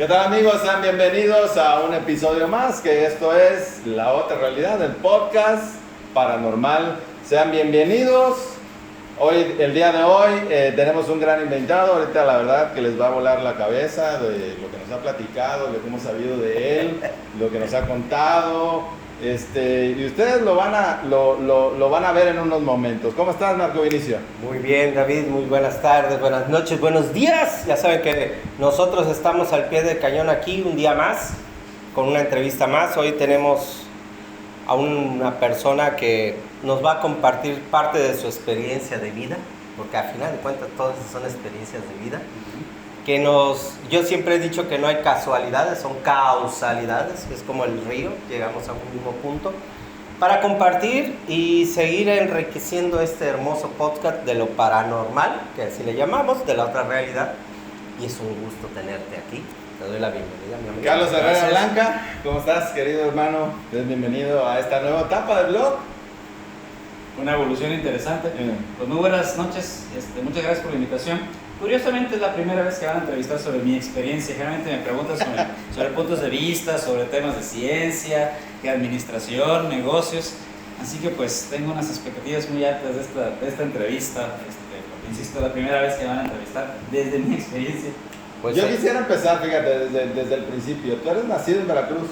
tal amigos? Sean bienvenidos a un episodio más, que esto es La Otra Realidad, el podcast paranormal. Sean bienvenidos. El día de hoy tenemos un gran invitado. Ahorita la verdad que les va a volar la cabeza de lo que nos ha platicado, lo que hemos sabido de él, lo que nos ha contado. Y ustedes lo van a ver en unos momentos. ¿Cómo estás, Marco Vinicio? Muy bien, David, muy buenas tardes, buenas noches, buenos días. Ya saben que nosotros estamos al pie del cañón aquí un día más, con una entrevista más. Hoy tenemos a una persona que nos va a compartir parte de su experiencia de vida, porque al final de cuentas todas son experiencias de vida. Yo siempre he dicho que no hay casualidades, son causalidades, es como el río, llegamos a un mismo punto, para compartir y seguir enriqueciendo este hermoso podcast de lo paranormal, que así le llamamos, de la otra realidad, y es un gusto tenerte aquí. Te doy la bienvenida, mi amigo. Carlos Herrera Blanca, ¿cómo estás, querido hermano? Bienvenido a esta nueva etapa del blog. Una evolución interesante. Pues muy buenas noches, muchas gracias por la invitación. Curiosamente es la primera vez que van a entrevistar sobre mi experiencia. Generalmente me preguntan sobre puntos de vista, sobre temas de ciencia, de administración, negocios. Así que pues tengo unas expectativas muy altas de esta entrevista. Porque, insisto, es la primera vez que van a entrevistar desde mi experiencia. Pues yo quisiera empezar, fíjate, desde el principio. Tú eres nacido en Veracruz.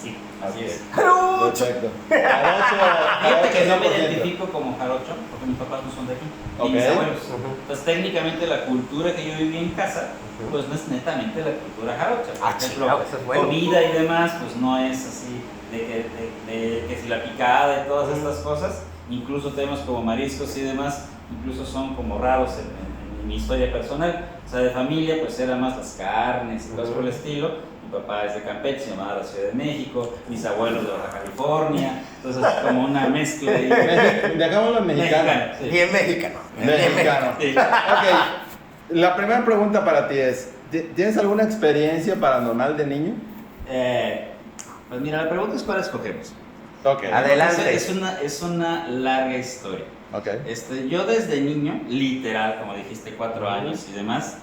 Sí, así es. ¡Jarocho! Perfecto. Fíjate que no me identifico como jarocho, porque mis papás no son de aquí, ni mis abuelos. Entonces técnicamente la cultura que yo viví en casa, pues no es netamente la cultura jarocha. Por ejemplo, eso es bueno. Comida y demás, pues no es así de que si la picada y todas estas cosas, incluso temas como mariscos y demás, incluso son como raros en mi historia personal. O sea, de familia pues era más las carnes y cosas por el estilo. Mi papá es de Campeche, se llamaba la Ciudad de México, mis abuelos de Baja California, entonces como una mezcla de... Dejámoslo en mexicano. Sí. Bien mexicano. Mexicano. Sí. Ok, la primera pregunta para ti es, ¿tienes alguna experiencia paranormal de niño? Pues mira, la pregunta es cuál escogemos. Ok. Adelante. Es una larga historia. Okay. Yo desde niño, literal, como dijiste, 4 años y demás,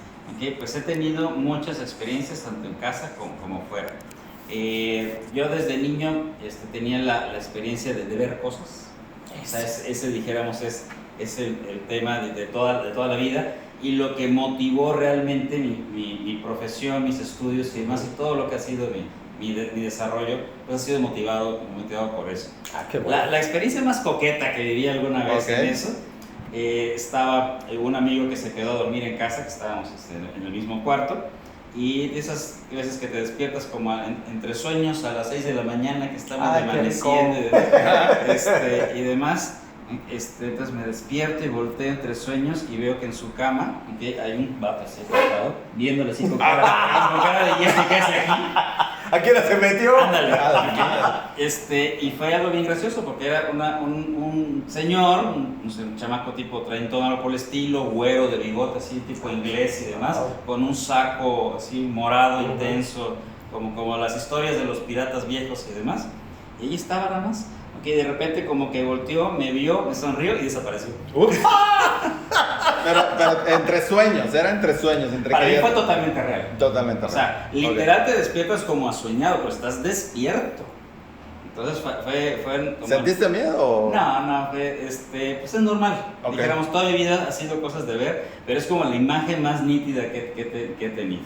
pues he tenido muchas experiencias tanto en casa como fuera. Yo desde niño tenía la experiencia de ver cosas. O sea, ese dijéramos es el tema de toda la vida, y lo que motivó realmente mi profesión, mis estudios y demás, y todo lo que ha sido mi desarrollo, pues ha sido motivado por eso. Qué bueno. La experiencia más coqueta que viví alguna vez en eso, estaba un amigo que se quedó a dormir en casa, que estábamos en el mismo cuarto, y de esas veces que te despiertas como entre sueños a las 6 de la mañana, que estamos amaneciendo y demás. Entonces me despierto y volteo entre sueños y veo que en su cama hay un vato así acostado, viéndole así con cara de ¿y qué hace aquí? ¿A qué hora se metió? Ándale. Y fue algo bien gracioso porque era un señor, un chamaco tipo treintón, algo por el estilo, güero, de bigote así, tipo inglés y demás, con un saco así morado, intenso, como las historias de los piratas viejos y demás. Y ahí estaba nada más. De repente como que volteó, me vio, me sonrió y desapareció. Pero entre sueños, era entre sueños. Para mí fue totalmente real. Totalmente real. O sea, literal te despiertas como asueñado, pero estás despierto. Entonces fue como... ¿Sentiste miedo? No, pues es normal. Okay. Dijéramos, toda mi vida ha sido cosas de ver, pero es como la imagen más nítida que he tenido.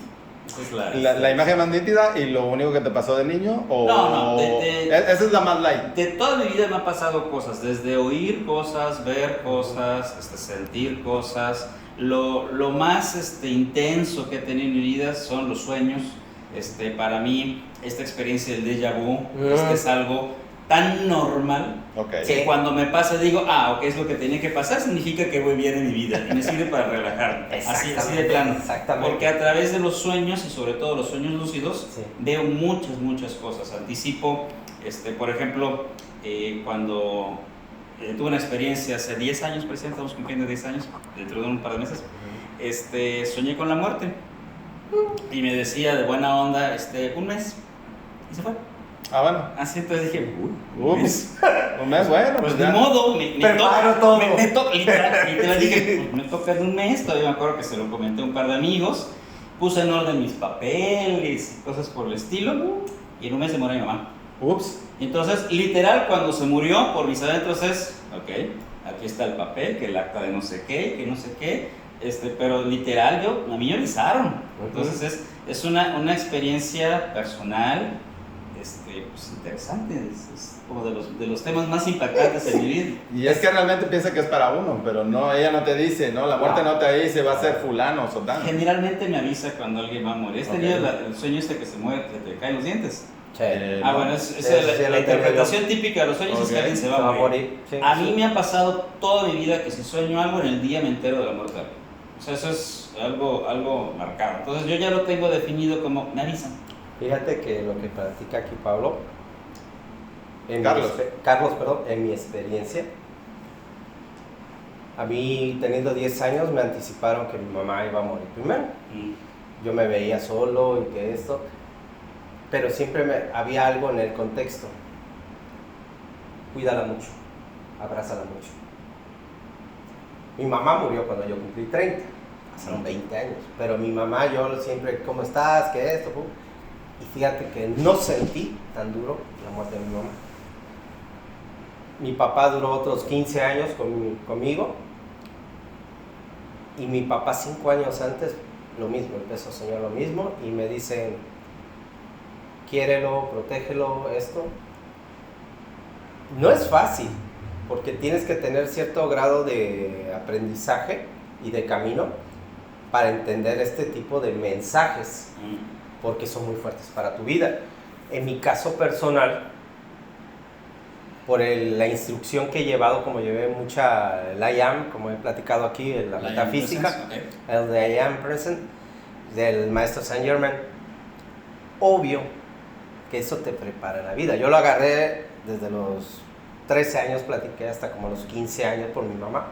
Esa es la imagen más nítida. ¿Y lo único que te pasó de niño? ¿O No, esa es la más light? De toda mi vida me han pasado cosas, desde oír cosas, ver cosas, sentir cosas. Lo más intenso que he tenido en mi vida son los sueños. Para mí, esta experiencia del déjà vu es algo tan normal que cuando me pasa digo, ok, es lo que tenía que pasar, significa que voy bien en mi vida y me sirve para relajarme. Así de plano. Exactamente. Porque a través de los sueños, y sobre todo los sueños lúcidos, veo muchas cosas. Anticipo, por ejemplo, cuando tuve una experiencia hace 10 años, precisamente estamos cumpliendo 10 años, dentro de un par de meses, soñé con la muerte y me decía de buena onda, un mes, y se fue. Bueno. Así entonces dije, un mes bueno. Pues de modo, me toca, literal dije, pues me toca en un mes. Todavía me acuerdo que se lo comenté a un par de amigos puse en orden mis papeles y cosas por el estilo, y en un mes se murió mi mamá. Ups. Entonces, literal, cuando se murió, por mis adentros es, ok, aquí está el papel, que el acta de no sé qué, que no sé qué, pero literal, a mí me avisaron. Entonces, es una experiencia personal, pues interesante, es como de los temas más impactantes en mi vida. Y es que realmente piensa que es para uno, pero no, ella no te dice, ¿no? La muerte no te dice, va a ser fulano o sotano. Generalmente me avisa cuando alguien va a morir. ¿Has tenido el sueño que se muere, que te caen los dientes? Sí. Bueno, es la interpretación típica de los sueños, es que alguien se va a morir. Sí, a mí me ha pasado toda mi vida que si sueño algo en el día me entero de la muerte de alguien. O sea, eso es algo marcado. Entonces yo ya lo tengo definido como me avisan. Fíjate que lo que platica aquí Pablo, Carlos, en mi experiencia, a mí teniendo 10 años me anticiparon que mi mamá iba a morir primero. Yo me veía solo y que esto, pero siempre había algo en el contexto. Cuídala mucho, abrázala mucho. Mi mamá murió cuando yo cumplí 30, pasaron 20 años, pero mi mamá, yo siempre, ¿cómo estás? ¿Qué esto? Y fíjate que no sentí tan duro la muerte de mi mamá. Mi papá duró otros 15 años conmigo, y mi papá 5 años antes, lo mismo, empezó a soñar lo mismo, y me dicen, quiérelo, protégelo, esto. No es fácil, porque tienes que tener cierto grado de aprendizaje y de camino para entender este tipo de mensajes, porque son muy fuertes para tu vida. En mi caso personal, por la instrucción que he llevado, como llevé mucha el I Am, como he platicado aquí, en la metafísica, el de I Am Present, del maestro Saint Germain, obvio que eso te prepara en la vida. Yo lo agarré desde los 13 años, platiqué hasta como los 15 años por mi mamá,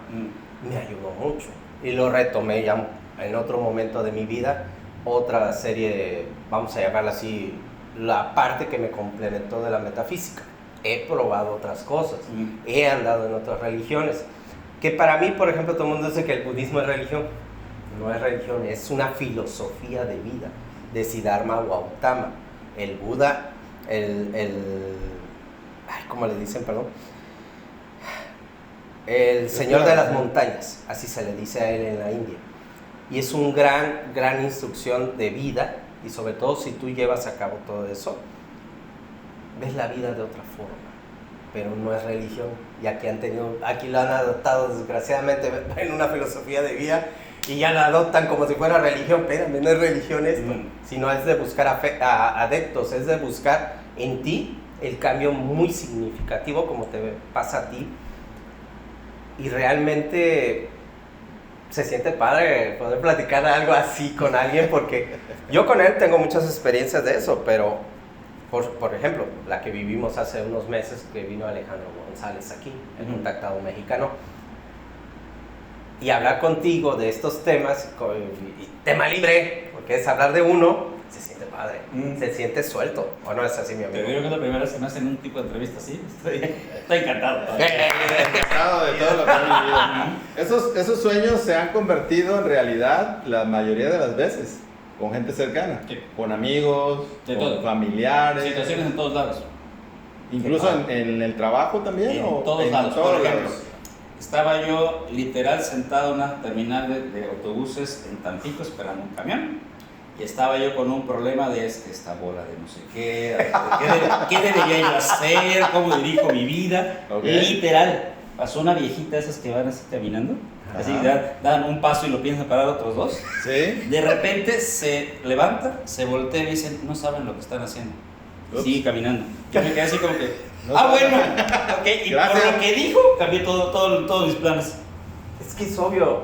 me ayudó mucho, y lo retomé ya en otro momento de mi vida, otra serie, vamos a llamarla así, la parte que me complementó de la metafísica. He probado otras cosas, he andado en otras religiones, que para mí, por ejemplo, todo el mundo dice que el budismo es religión. No es religión, es una filosofía de vida, de Siddhartha Gautama, el Buda, ¿cómo le dicen, perdón? El señor de las montañas, así se le dice a él en la India. Y es un gran instrucción de vida, y sobre todo si tú llevas a cabo todo eso, ves la vida de otra forma, pero no es religión. Y aquí lo han adoptado desgraciadamente en una filosofía de vida, y ya lo adoptan como si fuera religión. Espérame, no es religión esto, sino es de buscar adeptos, es de buscar en ti el cambio muy significativo como te pasa a ti, y realmente se siente padre poder platicar algo así con alguien, porque yo con él tengo muchas experiencias de eso, pero por ejemplo, la que vivimos hace unos meses, que vino Alejandro González aquí, el contactado mexicano, y hablar contigo de estos temas, y tema libre, porque es hablar de uno, se siente padre, se siente suelto, ¿o no es así, mi amigo? Te digo que es la primera vez que me hacen un tipo de entrevista así, estoy encantado. Encantado de todo lo que han vivido. Esos sueños se han convertido en realidad la mayoría de las veces, con gente cercana, con amigos, con familiares. Situaciones en todos lados. Incluso en el trabajo también. En todos lados. Por ejemplo, estaba yo literal sentado en una terminal de autobuses en Tampico esperando un camión, y estaba yo con un problema de esta bola de no sé qué, qué debería yo hacer, cómo dirijo mi vida. Literal, pasó una viejita, esas que van así caminando, así dan un paso y lo piensan parar otros dos. ¿Sí? De repente se levanta, se voltea y dicen, no saben lo que están haciendo. Sigue caminando. Yo me quedé así como que, bueno, ok, y gracias. por lo que dijo, cambié todos mis planes. Es que es obvio.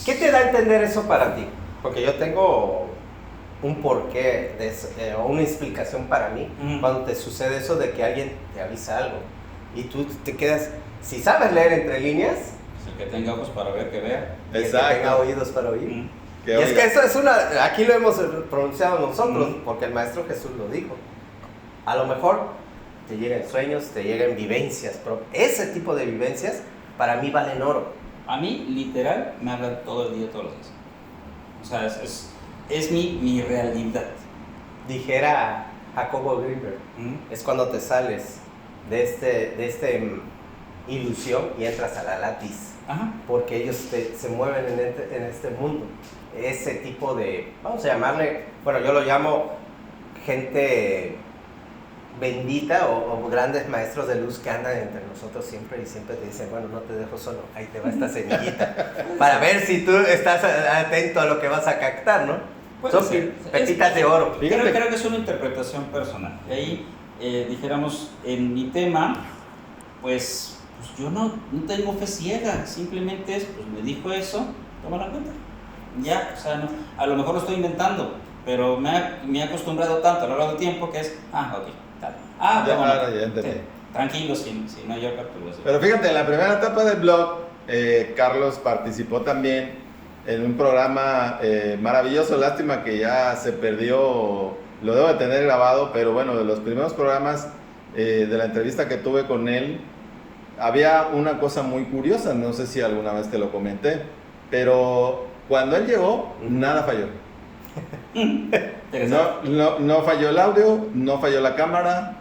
¿Qué te da a entender eso para ti? Porque yo tengo un porqué de eso, o una explicación para mí, cuando te sucede eso de que alguien te avisa algo y tú te quedas, si sabes leer entre líneas, El que tenga ojos para ver, que vea. y el que tenga oídos para oír. Y oiga. es que eso es aquí lo hemos pronunciado nosotros, porque el Maestro Jesús lo dijo. A lo mejor te llegan sueños, te llegan vivencias, pero ese tipo de vivencias para mí valen oro. A mí, literal, me hablan todo el día, todos los días. O sea, es mi realidad. Dijera Jacobo Greenberg, es cuando te sales de este ilusión y entras a la látiz. Ajá. Porque ellos se mueven en este mundo. Ese tipo de, vamos a llamarle, bueno, yo lo llamo gente bendita o grandes maestros de luz que andan entre nosotros siempre y siempre te dicen, bueno, no te dejo solo, ahí te va esta semillita, para ver si tú estás atento a lo que vas a captar, ¿no? Son pepitas de oro. Creo que es una interpretación personal. Y ahí, dijéramos, en mi tema, pues yo no tengo fe ciega, simplemente es, pues me dijo eso, toma la cuenta. Ya, o sea, no, a lo mejor lo estoy inventando, pero me he acostumbrado tanto a lo largo del tiempo que es, ok, tal. Ya entendí. Sí, tranquilo, sin mayor perturbación. Pero fíjate, en la primera etapa del blog, Carlos participó también en un programa maravilloso. Lástima que ya se perdió, lo debo de tener grabado, pero bueno, de los primeros programas de la entrevista que tuve con él, había una cosa muy curiosa, no sé si alguna vez te lo comenté, pero cuando él llegó, nada falló. No falló el audio, no falló la cámara,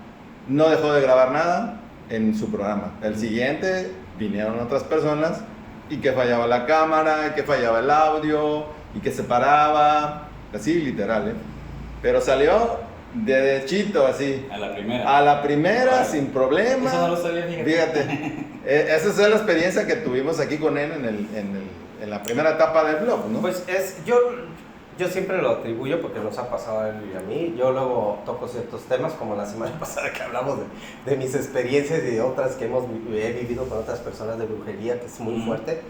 no dejó de grabar nada en su programa. El siguiente vinieron otras personas y que fallaba la cámara, que fallaba el audio y que se paraba, así literal, pero salió de derechito así. A la primera. A la primera, sin problema. Eso no lo sabía, fíjate. Esa es la experiencia que tuvimos aquí con él en la primera etapa del blog, ¿no? Pues yo siempre lo atribuyo porque nos ha pasado a él y a mí. Yo luego toco ciertos temas, como la semana pasada que hablamos de mis experiencias y de otras que he vivido con otras personas de brujería, que es muy fuerte.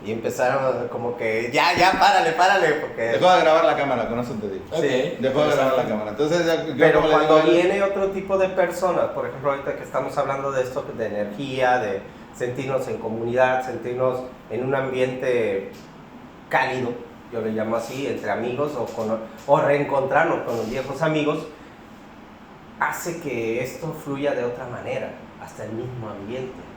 Y empezaron como que, ya, párale, porque... Dejó de grabar la cámara, con eso te digo. Sí. Dejó de grabar la cámara. Entonces, pero cuando viene otro tipo de personas, por ejemplo, ahorita que estamos hablando de esto, de energía, de sentirnos en comunidad, sentirnos en un ambiente cálido, yo le llamo así, entre amigos, o reencontrarnos con los viejos amigos, hace que esto fluya de otra manera, hasta el mismo ambiente.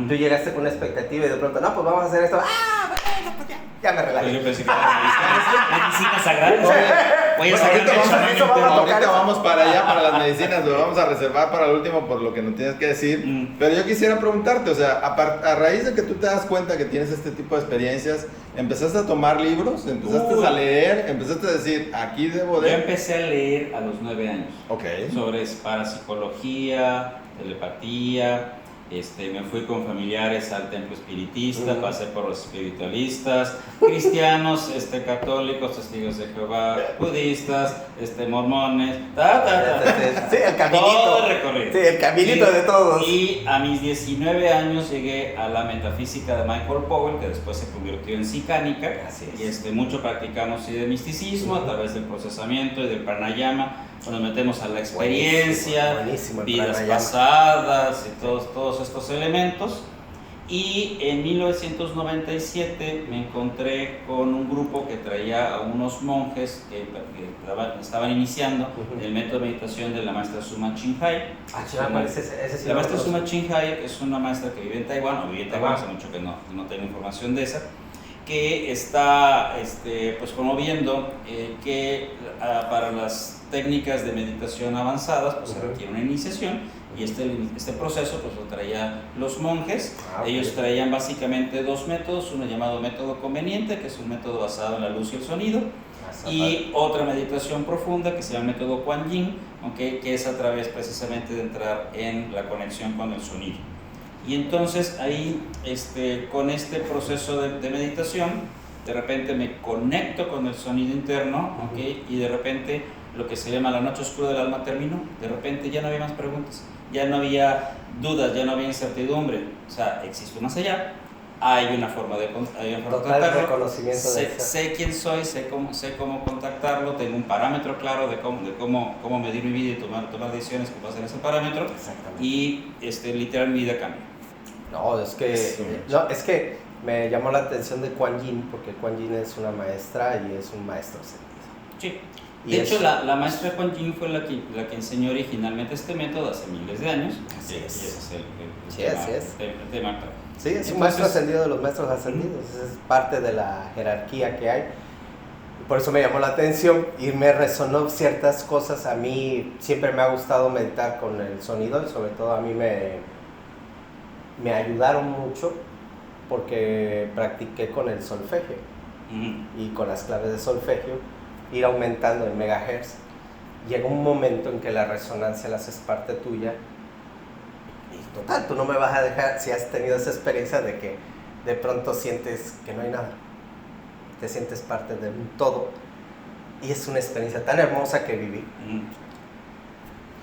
Tú llegaste con una expectativa y de pronto, no, pues vamos a hacer esto. Bueno, pues ya me relajé. Yo pensé que era medicina sagrada. Voy a sacar ahorita vamos para allá, para las medicinas, lo vamos a reservar para el último por lo que nos tienes que decir. Pero yo quisiera preguntarte, o sea, a raíz de que tú te das cuenta que tienes este tipo de experiencias, ¿empezaste a tomar libros? ¿Empezaste a leer? ¿Empezaste a decir, aquí debo de...? Yo empecé a leer a los 9 años. Ok. Sobre parapsicología, telepatía. Me fui con familiares al templo espiritista, pasé por los espiritualistas, cristianos, católicos, testigos de Jehová, budistas, mormones, Sí, el caminito. Todo el recorrido. Sí, el caminito de todos. Y a mis 19 años llegué a la metafísica de Michael Powell, que después se convirtió en psicánica. Así es. Y mucho practicamos de misticismo a través del procesamiento y del pranayama. Nos metemos a la experiencia, buenísimo vidas pasadas y todos estos elementos. Y en 1997 me encontré con un grupo que traía a unos monjes que estaban iniciando el método de meditación de la maestra Suma Chinhai. La maestra Suma Chinhai es una maestra que vive en Taiwán, hace mucho que no tengo información de esa, que está pues promoviendo que para las técnicas de meditación avanzadas pues se requiere una iniciación, y este proceso pues lo traían los monjes. Ellos traían básicamente dos métodos, uno llamado método conveniente, que es un método basado en la luz y el sonido, y otra meditación profunda que se llama método Kuan Yin, que es a través precisamente de entrar en la conexión con el sonido. Y entonces ahí, con este proceso de meditación, de repente me conecto con el sonido interno, y de repente lo que se llama la noche oscura del alma terminó. De repente ya no había más preguntas, ya no había dudas, ya no había incertidumbre. O sea, existe más allá, hay una forma de contactarlo. Reconocimiento sé quién soy, sé cómo contactarlo, tengo un parámetro claro de cómo medir mi vida y tomar decisiones con base en ese parámetro. Y literal mi vida cambia. Es que me llamó la atención de Kuan Yin, porque Kuan Yin es una maestra y es un maestro sentido. Sí. De hecho, la maestra Kuan Yin fue la que enseñó originalmente este método hace miles de años. Así es. Y ese es el tema. Sí, es un maestro ascendido de los maestros ascendidos. Es parte de la jerarquía que hay. por eso me llamó la atención y me resonó ciertas cosas. A mí siempre me ha gustado meditar con el sonido y sobre todo a mí me ayudaron mucho porque practiqué con el solfegio y con las claves de solfegio, ir aumentando en megahertz. Llega un momento en que la resonancia la haces parte tuya y total, tú no me vas a dejar, si has tenido esa experiencia de que de pronto sientes que no hay nada, te sientes parte de un todo y es una experiencia tan hermosa que viví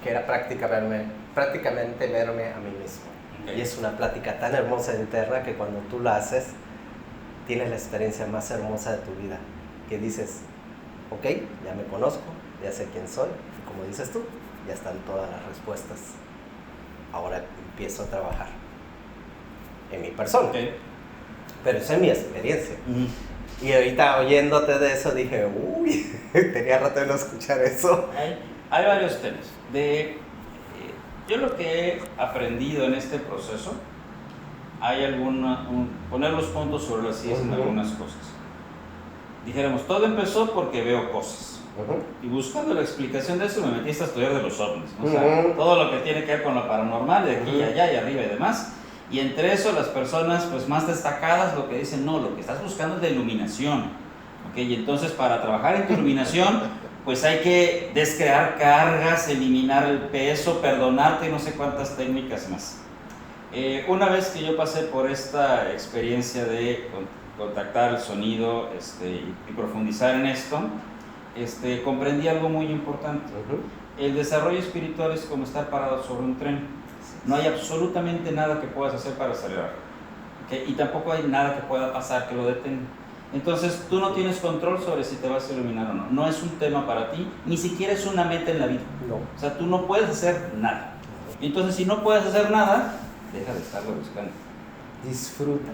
que era prácticamente verme a mí mismo. Y es una plática tan hermosa interna que cuando tú la haces tienes la experiencia más hermosa de tu vida, que dices, ok, ya me conozco, ya sé quién soy, y como dices tú, ya están todas las respuestas. Ahora empiezo a trabajar en mi persona. Okay. Pero esa es mi experiencia. Y ahorita oyéndote de eso dije, uy, tenía rato de no escuchar eso. Hay varios temas. Yo lo que he aprendido en este proceso, hay poner los puntos sobre las sillas en algunas cosas. Dijéramos, todo empezó porque veo cosas. Y buscando la explicación de eso me metí a estudiar de los ovnis, ¿no? O sea, todo lo que tiene que ver con lo paranormal, de aquí y allá y arriba y demás. Y entre eso las personas pues más destacadas lo que dicen, no, lo que estás buscando es la iluminación. ¿Okay? Y entonces para trabajar en tu iluminación pues hay que descrear cargas, eliminar el peso, perdonarte y no sé cuántas técnicas más. Una vez que yo pasé por esta experiencia de contactar el sonido y profundizar en esto, comprendí algo muy importante. El desarrollo espiritual es como estar parado sobre un tren. No hay absolutamente nada que puedas hacer para acelerar. ¿Okay? Y tampoco hay nada que pueda pasar que lo detenga. Entonces tú no tienes control sobre si te vas a iluminar o no. No es un tema para ti, ni siquiera es una meta en la vida. No. O sea, tú no puedes hacer nada. Entonces si no puedes hacer nada, deja de estarlo buscando. Disfruta.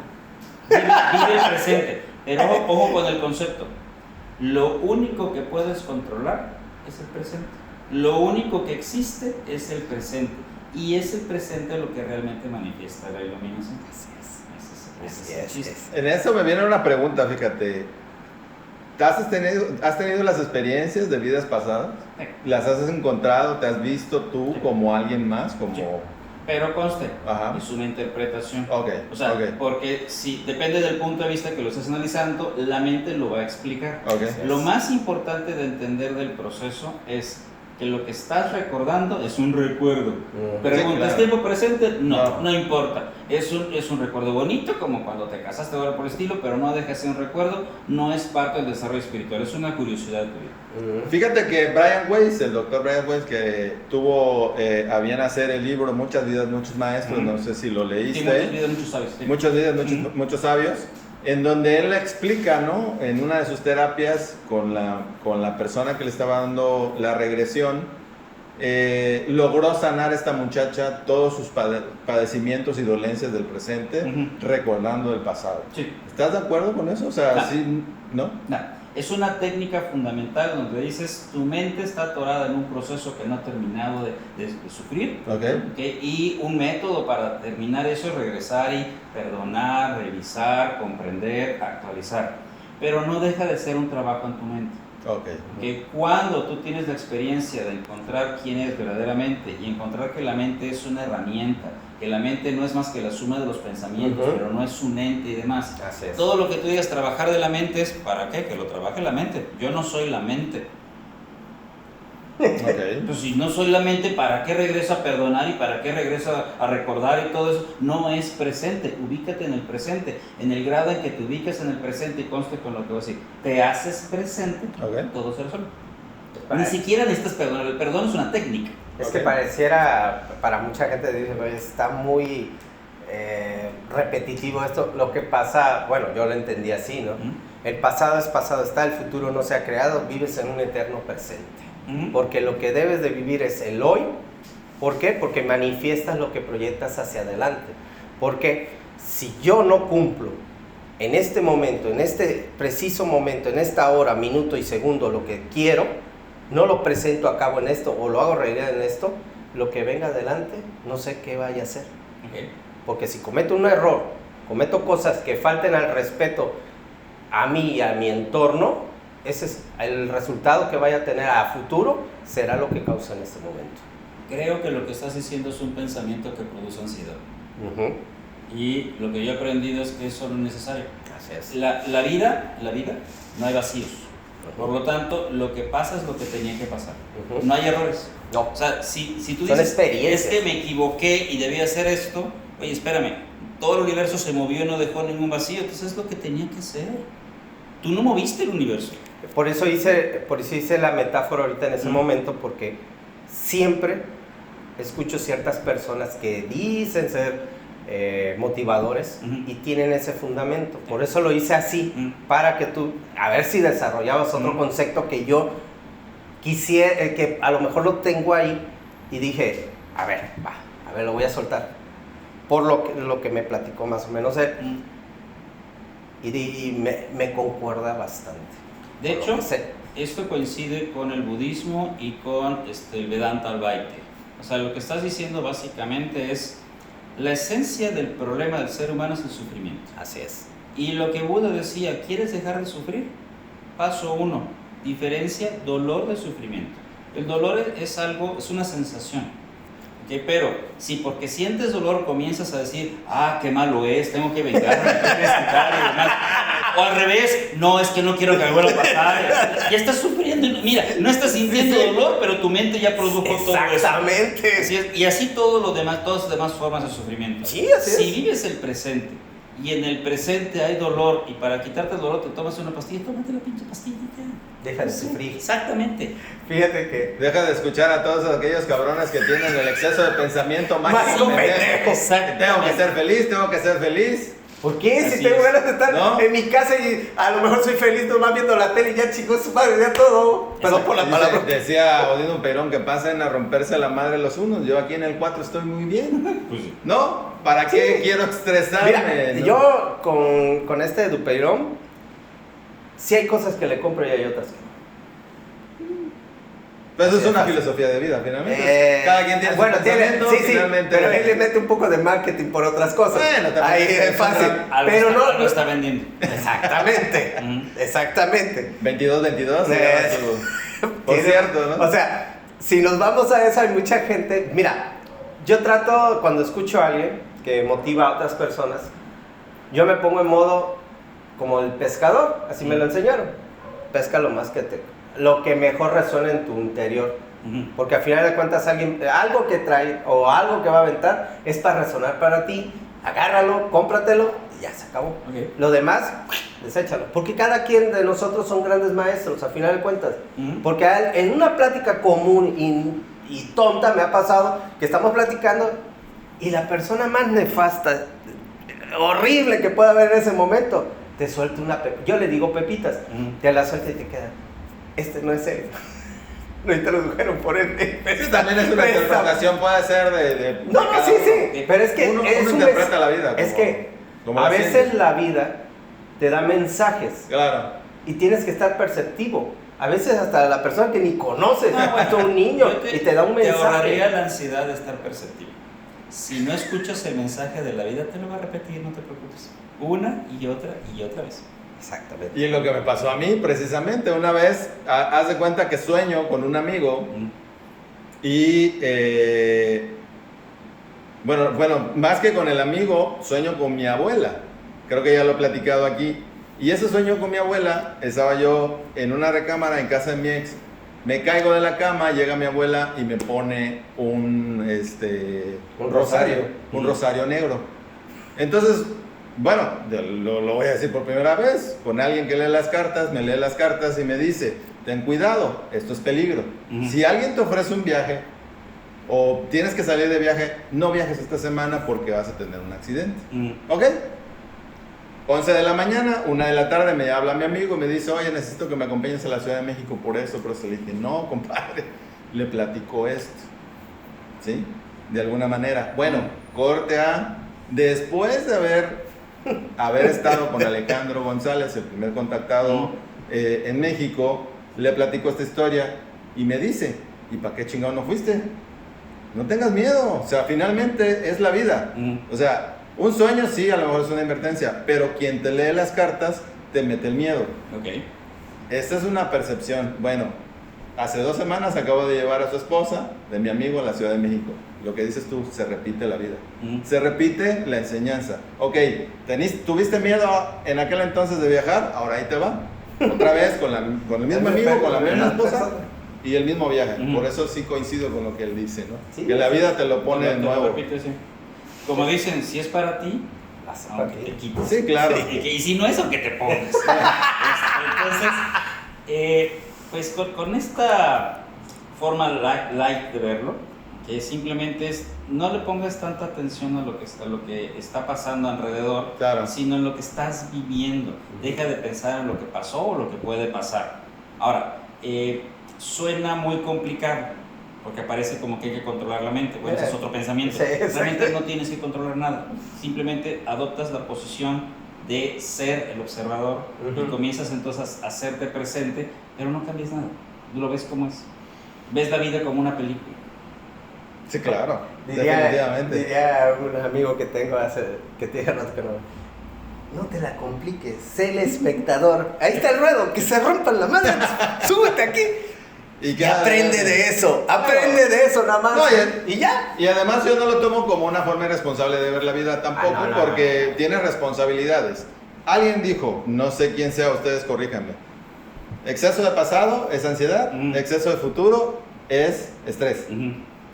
Vive el presente. Pero ojo con el concepto. Lo único que puedes controlar es el presente. Lo único que existe es el presente. Y es el presente lo que realmente manifiesta la iluminación. Así es. En eso me viene una pregunta, fíjate. ¿Has tenido las experiencias de vidas pasadas? Sí. ¿Las has encontrado? ¿Te has visto tú como alguien más? Como... Sí. Pero conste, Ajá. es una interpretación. Okay. O sea, okay. porque si depende del punto de vista que lo estés analizando, la mente lo va a explicar. Okay. Lo más importante de entender del proceso es que lo que estás recordando es un recuerdo. Preguntas, sí, claro. ¿tiempo presente? No importa. Es un recuerdo bonito, como cuando te casaste o algo por el estilo, pero no deja de ser un recuerdo, no es parte del desarrollo espiritual, es una curiosidad tuya. Fíjate que Brian Weiss, el doctor Brian Weiss, que tuvo a bien hacer el libro Muchas vidas, muchos maestros, no sé si lo leíste. Sí, muchas vidas, muchos sabios. Sí. Muchas vidas, muchos sabios, en donde él explica, ¿no? En una de sus terapias con la persona que le estaba dando la regresión, logró sanar a esta muchacha todos sus padecimientos y dolencias del presente, recordando el pasado. Sí. ¿Estás de acuerdo con eso? O sea, No. sí, ¿no? No. Es una técnica fundamental donde dices, tu mente está atorada en un proceso que no ha terminado de sufrir. Okay. Y un método para terminar eso es regresar y perdonar, revisar, comprender, actualizar. Pero no deja de ser un trabajo en tu mente. Que cuando tú tienes la experiencia de encontrar quién eres verdaderamente y encontrar que la mente es una herramienta, que la mente no es más que la suma de los pensamientos, pero no es un ente y demás. Todo lo que tú digas trabajar de la mente es ¿para qué? Que lo trabaje la mente. Yo no soy la mente. Pues si no soy la mente, ¿para qué regreso a perdonar y para qué regreso a recordar y todo eso? No es presente, ubícate en el presente. En el grado en que te ubicas en el presente y conste con lo que voy a decir, te haces presente, todo se resuelve. Ni siquiera necesitas perdonar, el perdón es una técnica. Es que pareciera, para mucha gente dice, está muy repetitivo esto. Lo que pasa, bueno, yo lo entendí así, ¿no? El pasado es pasado, está, el futuro no se ha creado, vives en un eterno presente. Porque lo que debes de vivir es el hoy. ¿Por qué? Porque manifiestas lo que proyectas hacia adelante. Porque si yo no cumplo en este momento, en este preciso momento, en esta hora, minuto y segundo, lo que quiero, no lo presento a cabo en esto o lo hago realidad en esto, lo que venga adelante no sé qué vaya a hacer. Porque si cometo un error, cometo cosas que falten al respeto a mí y a mi entorno, ese es el resultado que vaya a tener a futuro, será lo que causa en este momento. Creo que lo que estás diciendo es un pensamiento que produce ansiedad. Uh-huh. Y lo que yo he aprendido es que eso no es necesario. Así es. La vida, no hay vacíos. Por lo tanto, lo que pasa es lo que tenía que pasar. Uh-huh. No hay errores. No. O sea, si tú Son dices, experiencias. es que me equivoqué y debía hacer esto, oye, espérame, todo el universo se movió y no dejó ningún vacío, entonces es lo que tenía que ser. Tú no moviste el universo. Por eso hice la metáfora ahorita en ese momento, porque siempre escucho ciertas personas que dicen ser motivadores y tienen ese fundamento. Por eso lo hice así, para que tú, a ver si desarrollabas otro concepto que yo quisiera, que a lo mejor lo tengo ahí y dije, a ver, lo voy a soltar. Por lo que me platicó más o menos él. Y me concuerda bastante. De hecho, esto coincide con el budismo y con el Vedanta Advaita. O sea, lo que estás diciendo básicamente es la esencia del problema del ser humano es el sufrimiento. Así es. Y lo que Buda decía, ¿quieres dejar de sufrir? Paso 1, diferencia dolor de sufrimiento. El dolor es una sensación. ¿Okay? Pero si porque sientes dolor comienzas a decir, qué malo es, tengo que vengarme, tengo que explicar y demás. O al revés, no, es que no quiero que me vuelva a pasar. Ya estás sufriendo. Mira, no estás sintiendo dolor, pero tu mente ya produjo todo eso. Exactamente. Y así todo lo demás, todas las demás formas de sufrimiento. Sí, así es. Si vives el presente y en el presente hay dolor y para quitarte el dolor te tomas una pastilla, tómate la pinche pastillita. Deja de sufrir. Exactamente. Fíjate que... Deja de escuchar a todos aquellos cabrones que tienen el exceso de pensamiento mágico. Tengo que ser feliz, tengo que ser feliz. ¿Por qué? Así Si tengo es. ganas de estar en mi casa y a lo mejor soy feliz nomás viendo la tele y ya chicos, su madre, ya todo. Perdón por la palabra. Decía Odino Perón que pasen a romperse la madre los unos. Yo aquí en el 4 estoy muy bien. Pues sí. ¿No? ¿Para qué quiero estresarme? Mira, ¿no? yo con este Dupeirón, sí hay cosas que le compro y hay otras que no. Pero eso es una filosofía de vida, finalmente. Cada quien tiene su pensamiento, finalmente. Pero él le mete un poco de marketing por otras cosas. Bueno, también ahí es fácil. Pero lo está vendiendo. Exactamente. Exactamente. 22-22 se llama su... Por cierto, ¿no? O sea, si nos vamos a eso, hay mucha gente. Mira, yo trato, cuando escucho a alguien que motiva a otras personas, yo me pongo en modo como el pescador, así me lo enseñaron. Pesca lo más que lo que mejor resuena en tu interior. Porque al final de cuentas algo que trae o algo que va a aventar es para resonar para ti. Agárralo, cómpratelo y ya se acabó. Okay. Lo demás, deséchalo. Porque cada quien de nosotros son grandes maestros, al final de cuentas. Porque en una plática común y tonta me ha pasado que estamos platicando y la persona más nefasta, horrible que pueda haber en ese momento, te suelta yo le digo pepitas, te la suelta y te queda. Este no es él. No introdujeron por él. Sí, también es una interpretación, puede ser de No, sí. Pero es que uno interpreta la vida. Es que como a veces la vida te da mensajes. Claro. Y tienes que estar perceptivo. A veces hasta la persona que ni conoces, es un niño, y te da un mensaje. Te ahorraría la ansiedad de estar perceptivo. Si no escuchas el mensaje de la vida, te lo va a repetir, no te preocupes. Una y otra vez. Exactamente. Y lo que me pasó a mí, precisamente, una vez, haz de cuenta que sueño con un amigo y, bueno, más que con el amigo, sueño con mi abuela. Creo que ya lo he platicado aquí. Y ese sueño con mi abuela, estaba yo en una recámara en casa de mi ex, me caigo de la cama, llega mi abuela y me pone un rosario negro. Entonces, bueno, lo voy a decir por primera vez, con alguien que lee las cartas, me lee las cartas y me dice, ten cuidado, esto es peligro. Si alguien te ofrece un viaje o tienes que salir de viaje, no viajes esta semana porque vas a tener un accidente. ¿Ok? 11 de la mañana, 1 de la tarde me habla mi amigo y me dice, oye, necesito que me acompañes a la Ciudad de México por eso. Pero le dije, no, compadre, le platico esto. ¿Sí? De alguna manera. Bueno, corte A, después de haber estado con Alejandro González, el primer contactado en México, le platico esta historia y me dice, ¿y para qué chingado no fuiste? No tengas miedo, o sea, finalmente es la vida. O sea, un sueño sí, a lo mejor es una advertencia, pero quien te lee las cartas te mete el miedo. Okay. esta es una percepción. Bueno, hace 2 semanas acabo de llevar a su esposa de mi amigo a la Ciudad de México. Lo que dices tú, se repite la vida. Se repite la enseñanza. Ok, ¿tuviste miedo en aquel entonces de viajar? Ahora ahí te va. Otra vez con el mismo amigo, con la misma esposa y el mismo viaje. Por eso sí coincido con lo que él dice, ¿no? Sí, que la vida te lo pone de Te lo nuevo. repite, sí. Como dicen, si es para ti, aunque te quites. Sí, claro. Y si no es, aunque te pongas. Entonces, pues con esta forma light de verlo, que simplemente es, no le pongas tanta atención a lo que está pasando alrededor, Claro. sino en lo que estás viviendo. Deja de pensar en lo que pasó o lo que puede pasar. Ahora, suena muy complicado, porque parece como que hay que controlar la mente. Bueno, ese es otro pensamiento. Sí, Realmente no tienes que controlar nada. Simplemente adoptas la posición de ser el observador y comienzas entonces a hacerte presente, pero no cambias nada. Lo ves como es. Ves la vida como una película. Sí, claro. Definitivamente. Diría un amigo que tengo que tiene rato que no te la compliques, sé el espectador. Ahí está el ruedo, que se rompan la madre. Súbete aquí. Y aprende de eso, nada más. No, y ya. Y además yo no lo tomo como una forma irresponsable de ver la vida tampoco, porque tiene responsabilidades. Alguien dijo, no sé quién sea, ustedes corríjanme. Exceso de pasado es ansiedad, exceso de futuro es estrés,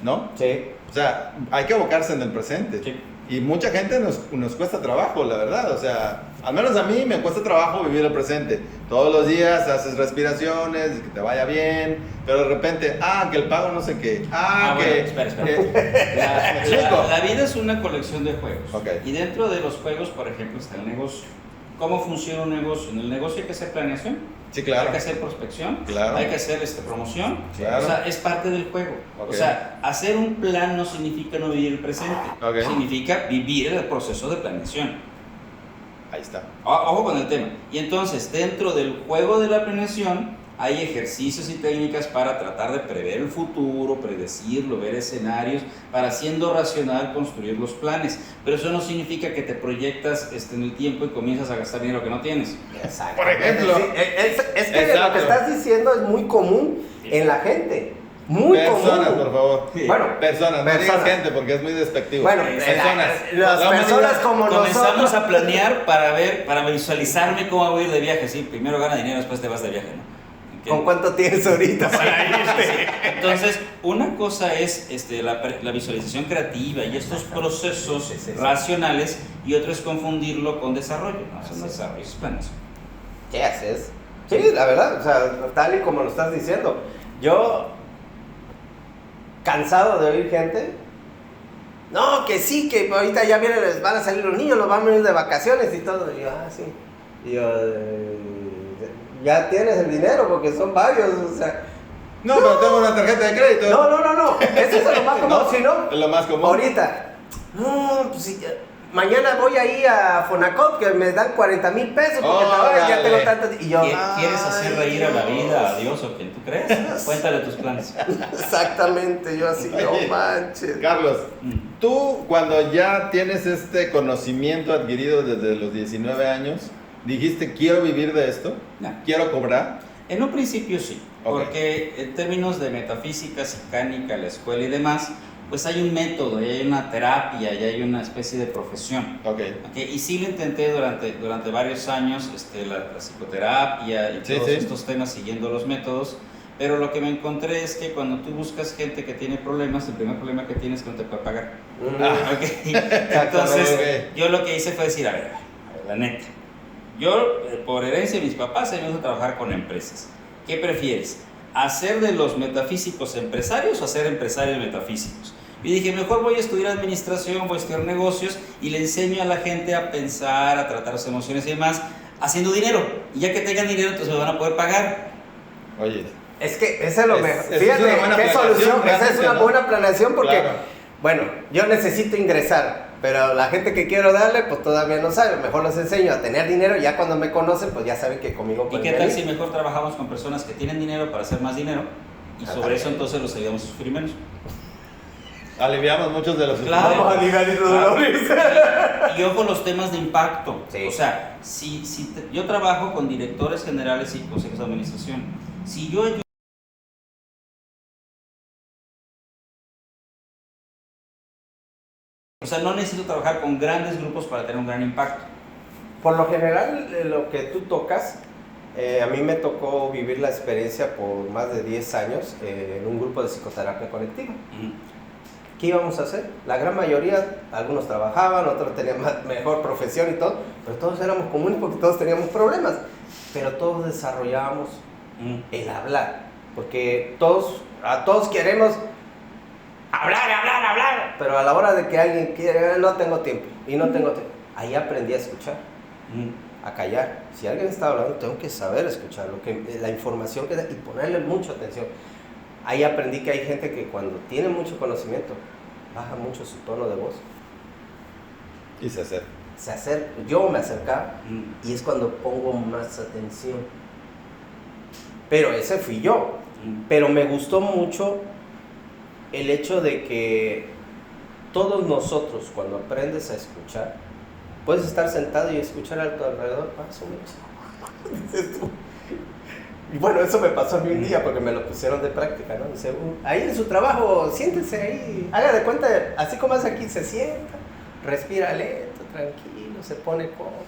¿no? Sí. O sea, hay que abocarse en el presente. Sí. Y mucha gente nos cuesta trabajo, la verdad. O sea, al menos a mí me cuesta trabajo vivir el presente. Todos los días haces respiraciones, que te vaya bien, pero de repente, que el pago no sé qué. Bueno, espera. La vida es una colección de juegos. Okay. Y dentro de los juegos, por ejemplo, está el negocio. ¿Cómo funciona un negocio? En el negocio hay que hacer planeación. Sí, claro. Hay que hacer prospección, Claro. hay que hacer promoción, Claro. o sea, es parte del juego. Okay. O sea, hacer un plan no significa no vivir el presente, Okay. significa vivir el proceso de planeación. Ahí está. Ojo con el tema. Y entonces, dentro del juego de la planeación, hay ejercicios y técnicas para tratar de prever el futuro, predecirlo, ver escenarios, para siendo racional construir los planes. Pero eso no significa que te proyectas en el tiempo y comienzas a gastar dinero que no Exacto. Por ejemplo. Sí, es que Exacto. lo que estás diciendo es muy común en la gente. Muy Personas, común. por favor. Bueno, Personas, no digas personas. gente porque es muy despectivo. Bueno, personas. las La personas humanidad. como Comenzamos nosotros. a planear para visualizarme cómo voy a ir de viaje. Sí, primero gana dinero, después te vas de viaje, ¿no? ¿Con cuánto tienes ahorita? Entonces, una cosa es la visualización creativa y estos procesos racionales, y otro es confundirlo con desarrollo. No, son desarrollos, planes. ¿Qué haces? Sí, la verdad, o sea, tal y como lo estás diciendo. Yo, cansado de oír gente, no, que sí, que ahorita ya les van a salir los niños, los van a venir de vacaciones y todo. Y yo, sí. Y yo, ya tienes el dinero porque son varios, o sea. No, pero tengo una tarjeta de crédito. No. Eso es lo más común, No, si no. es lo más común. Ahorita. No, pues sí, mañana voy ahí a Fonacot que me dan 40,000 pesos porque ya tengo tanto. Y yo, ¿Quieres hacer reír a la vida, a Dios o quien tú crees? Cuéntale tus planes. Exactamente, yo así, no Oye, manches. Carlos, tú cuando ya tienes este conocimiento adquirido desde los 19 años, dijiste, quiero vivir de esto, No. quiero cobrar. En un principio sí, porque en términos de metafísica, psicánica, la escuela y demás, pues hay un método, y hay una terapia, y hay una especie de profesión. Okay. Y sí lo intenté durante varios años, la psicoterapia y todos estos temas siguiendo los métodos, pero lo que me encontré es que cuando tú buscas gente que tiene problemas, el primer problema que tienes es que no te puede pagar. Entonces, yo lo que hice fue decir, a ver, la neta, yo por herencia de mis papás he venido a trabajar con empresas. ¿Qué prefieres? ¿Hacer de los metafísicos empresarios o hacer empresarios metafísicos? Y dije, mejor voy a estudiar administración, voy a estudiar negocios y le enseño a la gente a pensar, a tratar sus emociones y demás, haciendo dinero. Y ya que tengan dinero, entonces me van a poder pagar. Oye. Es que esa es lo mejor. Es Fíjate, una buena qué solución. Esa es una buena planeación porque, bueno, yo necesito ingresar, pero la gente que quiero darle, pues todavía no sabe. Mejor los enseño a tener dinero. Ya cuando me conocen, pues ya saben que conmigo ¿Y pueden qué tal venir. si mejor trabajamos con personas que tienen dinero para hacer más dinero? Y sobre eso entonces los ayudamos a sufrir menos. Aliviamos muchos de los Claro. sufrimientos. Vamos a aliviar esos dolores. Y ojo los temas de impacto. Sí. O sea, yo trabajo con directores generales y consejos de administración. Si yo ayudo, o sea, no necesito trabajar con grandes grupos para tener un gran impacto. Por lo general, lo que tú tocas, a mí me tocó vivir la experiencia por más de 10 años en un grupo de psicoterapia colectiva. ¿Qué íbamos a hacer? La gran mayoría, algunos trabajaban, otros tenían mejor profesión y todo, pero todos éramos comunes porque todos teníamos problemas, pero todos desarrollábamos el hablar, porque a todos queremos hablar, pero a la hora de que alguien quiere, no tengo tiempo, y no tengo tiempo. Ahí aprendí a escuchar, a callar. Si alguien está hablando, tengo que saber escuchar la información que da y ponerle mucha atención. Ahí aprendí que hay gente que cuando tiene mucho conocimiento, baja mucho su tono de voz. Y se acerca. Yo me acercaba y es cuando pongo más atención. Pero ese fui yo. Pero me gustó mucho el hecho de que todos nosotros, cuando aprendes a escuchar, puedes estar sentado y escuchar a tu alrededor, más o menos. Dices tú. Y bueno, eso me pasó a mí un día porque me lo pusieron de práctica, ¿no? Dice, ahí en su trabajo, siéntese ahí, haga de cuenta, así como es aquí, se sienta, respira lento, tranquilo, se pone cómodo.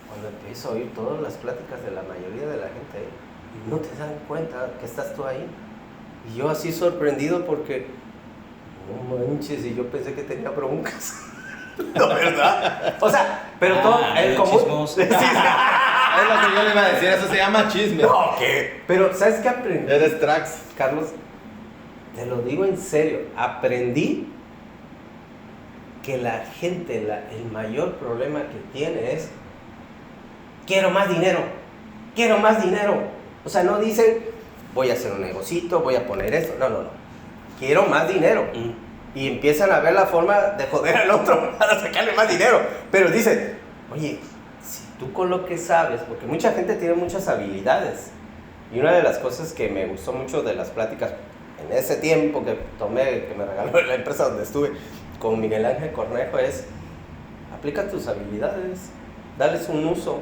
Cuando empiezo a oír todas las pláticas de la mayoría de la gente ahí, no te dan cuenta que estás tú ahí. Y yo así sorprendido porque, no manches, y yo pensé que tenía broncas. No, ¿verdad? O sea, pero todo el común. Chismoso. Es lo que yo le iba a decir, eso se llama chisme. No, ¿qué? Pero, ¿sabes qué aprendí? Eres Trax. Carlos, te lo digo en serio, aprendí que la gente, el mayor problema que tiene es, quiero más dinero. O sea, no dicen, voy a hacer un negocito, voy a poner esto, no, quiero más dinero. Y empiezan a ver la forma de joder al otro para sacarle más dinero. Pero dicen, oye, si tú con lo que sabes, porque mucha gente tiene muchas habilidades. Y una de las cosas que me gustó mucho de las pláticas en ese tiempo que tomé, que me regaló la empresa donde estuve con Miguel Ángel Cornejo, es aplica tus habilidades, dales un uso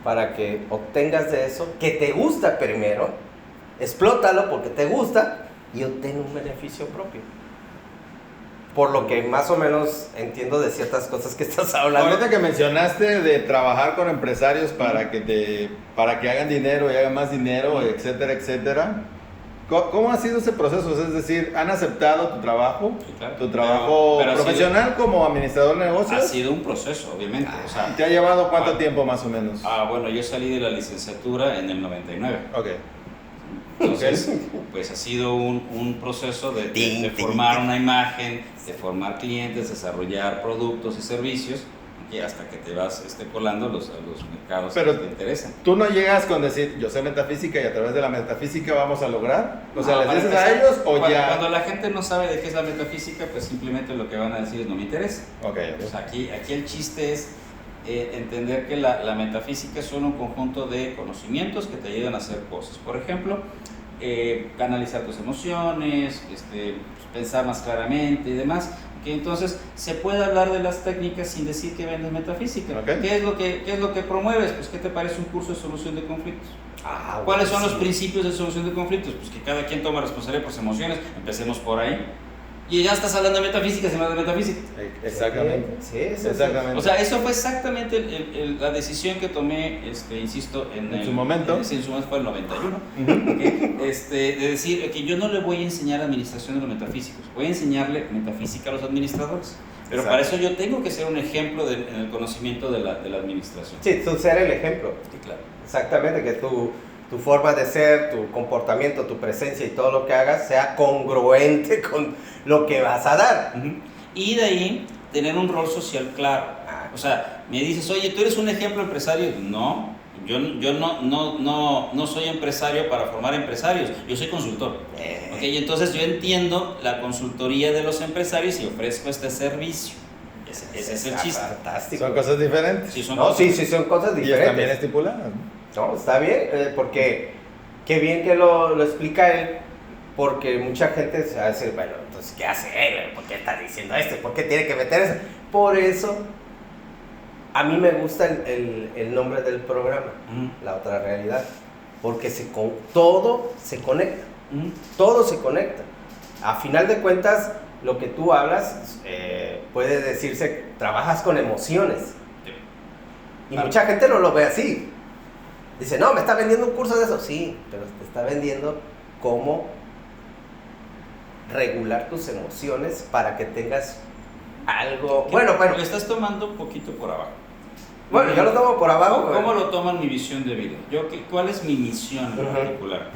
para que obtengas de eso que te gusta primero, explótalo porque te gusta y obtén un beneficio propio. Por lo que más o menos entiendo de ciertas cosas que estás hablando. Ahorita que mencionaste de trabajar con empresarios para que hagan dinero y hagan más dinero, etcétera, etcétera. ¿Cómo ha sido ese proceso? Es decir, ¿han aceptado tu trabajo? Sí, claro. ¿Tu trabajo Pero profesional como administrador de negocios? Ha sido un proceso, obviamente. O sea, ¿Te ha llevado cuánto tiempo más o menos? bueno, yo salí de la licenciatura en el 99. Ok. Entonces, pues ha sido un proceso de formar una imagen, de formar clientes, desarrollar productos y servicios, y hasta que te vas colando a los mercados Pero que te interesan. ¿Tú no llegas con decir, yo sé metafísica y a través de la metafísica vamos a lograr? O sea, No, ¿les para dices a empezar, ellos o ya...? Cuando la gente no sabe de qué es la metafísica, pues simplemente lo que van a decir es no me interesa. Ok. Pues aquí el chiste es entender que la metafísica son un conjunto de conocimientos que te ayudan a hacer cosas. Por ejemplo, canalizar tus emociones, pensar más claramente y demás. Que entonces se puede hablar de las técnicas sin decir que vendes metafísica. Okay. ¿Qué es lo que promueves? Pues ¿qué te parece un curso de solución de conflictos? Ah, ¿Cuáles son los sí. principios de solución de conflictos? Pues que cada quien toma responsabilidad por sus emociones, empecemos por ahí. Y ya estás hablando de metafísica, sin hablar de metafísica. Exactamente. Sí, Exactamente. O sea, eso fue exactamente la decisión que tomé, insisto, En su momento. Sí, en su momento fue el 91. Ujú. ¿Okay? De decir que yo no le voy a enseñar administración de los metafísicos, voy a enseñarle metafísica a los administradores. Pero Exacto. para eso yo tengo que ser un ejemplo en el conocimiento de la administración. Sí, tú ser el ejemplo. Sí, claro. Exactamente, que tu forma de ser, tu comportamiento, tu presencia y todo lo que hagas sea congruente con lo que vas a dar. Y de ahí, tener un rol social claro. O sea, me dices, oye, ¿tú eres un ejemplo empresario? No, yo no soy empresario para formar empresarios, yo soy consultor. Okay, y entonces yo entiendo la consultoría de los empresarios y ofrezco este servicio. Ese es el chiste. Fantástico. Son cosas diferentes. Sí, son No, cosas- sí, son cosas Y diferentes. están bien estipuladas. No, está bien, porque qué bien que lo explica él, porque mucha gente se va a decir, bueno, entonces, ¿qué hace él? ¿Por qué está diciendo esto? ¿Por qué tiene que meterse? Por eso, a mí me gusta el nombre del programa, La Otra Realidad, porque todo se conecta, todo se conecta. A final de cuentas, lo que tú hablas, puede decirse, trabajas con emociones. Y mucha gente no lo ve así. Dice, no, me está vendiendo un curso de eso. Sí, pero te está vendiendo cómo regular tus emociones para que tengas algo... Bueno. Le estás tomando un poquito por abajo. Bueno, yo lo tomo por abajo. ¿Cómo lo toman mi visión de vida? ¿Cuál es mi misión en particular?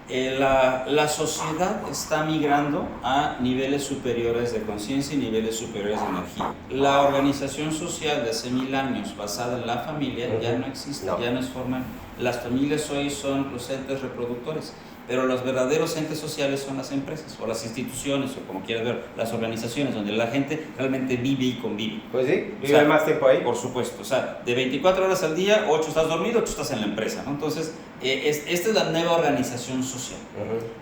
La sociedad está migrando a niveles superiores de conciencia y niveles superiores de energía. La organización social de hace 1000 años basada en la familia ya no existe, ya no es formal. Las familias hoy son los entes reproductores, pero los verdaderos entes sociales son las empresas o las instituciones o como quieras ver, las organizaciones donde la gente realmente vive y convive. Pues sí, vive más tiempo ahí. Por supuesto, o sea, de 24 horas al día, 8 estás dormido, 8 estás en la empresa, ¿no? Entonces, esta es la nueva organización social.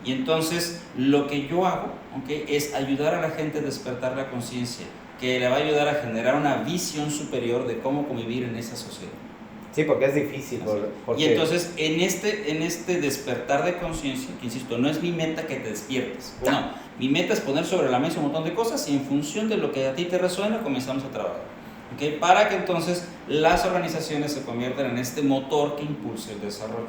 Y entonces, lo que yo hago, ¿okay?, es ayudar a la gente a despertar la conciencia, que le va a ayudar a generar una visión superior de cómo convivir en esa sociedad. Sí, porque es difícil. Porque... Y entonces, en este despertar de conciencia, que insisto, no es mi meta que te despiertes. No, mi meta es poner sobre la mesa un montón de cosas y en función de lo que a ti te resuena, comenzamos a trabajar. ¿Okay? Para que entonces las organizaciones se conviertan en este motor que impulse el desarrollo.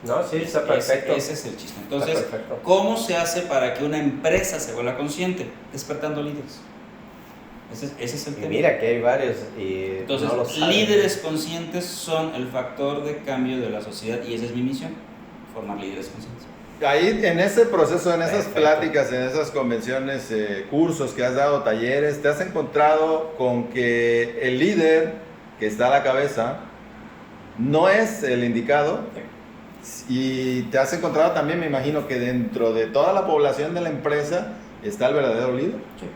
No, sí, está perfecto. Ese es el chiste. Entonces, ¿cómo se hace para que una empresa se vuelva consciente? Despertando líderes. Ese es el tema. Mira que hay varios. Entonces, no líderes conscientes son el factor de cambio de la sociedad y esa es mi misión, formar líderes conscientes. Ahí en ese proceso, en esas pláticas, en esas convenciones, cursos que has dado, talleres, te has encontrado con que el líder que está a la cabeza no es el indicado. Y te has encontrado también, me imagino, que dentro de toda la población de la empresa está el verdadero líder. Sí.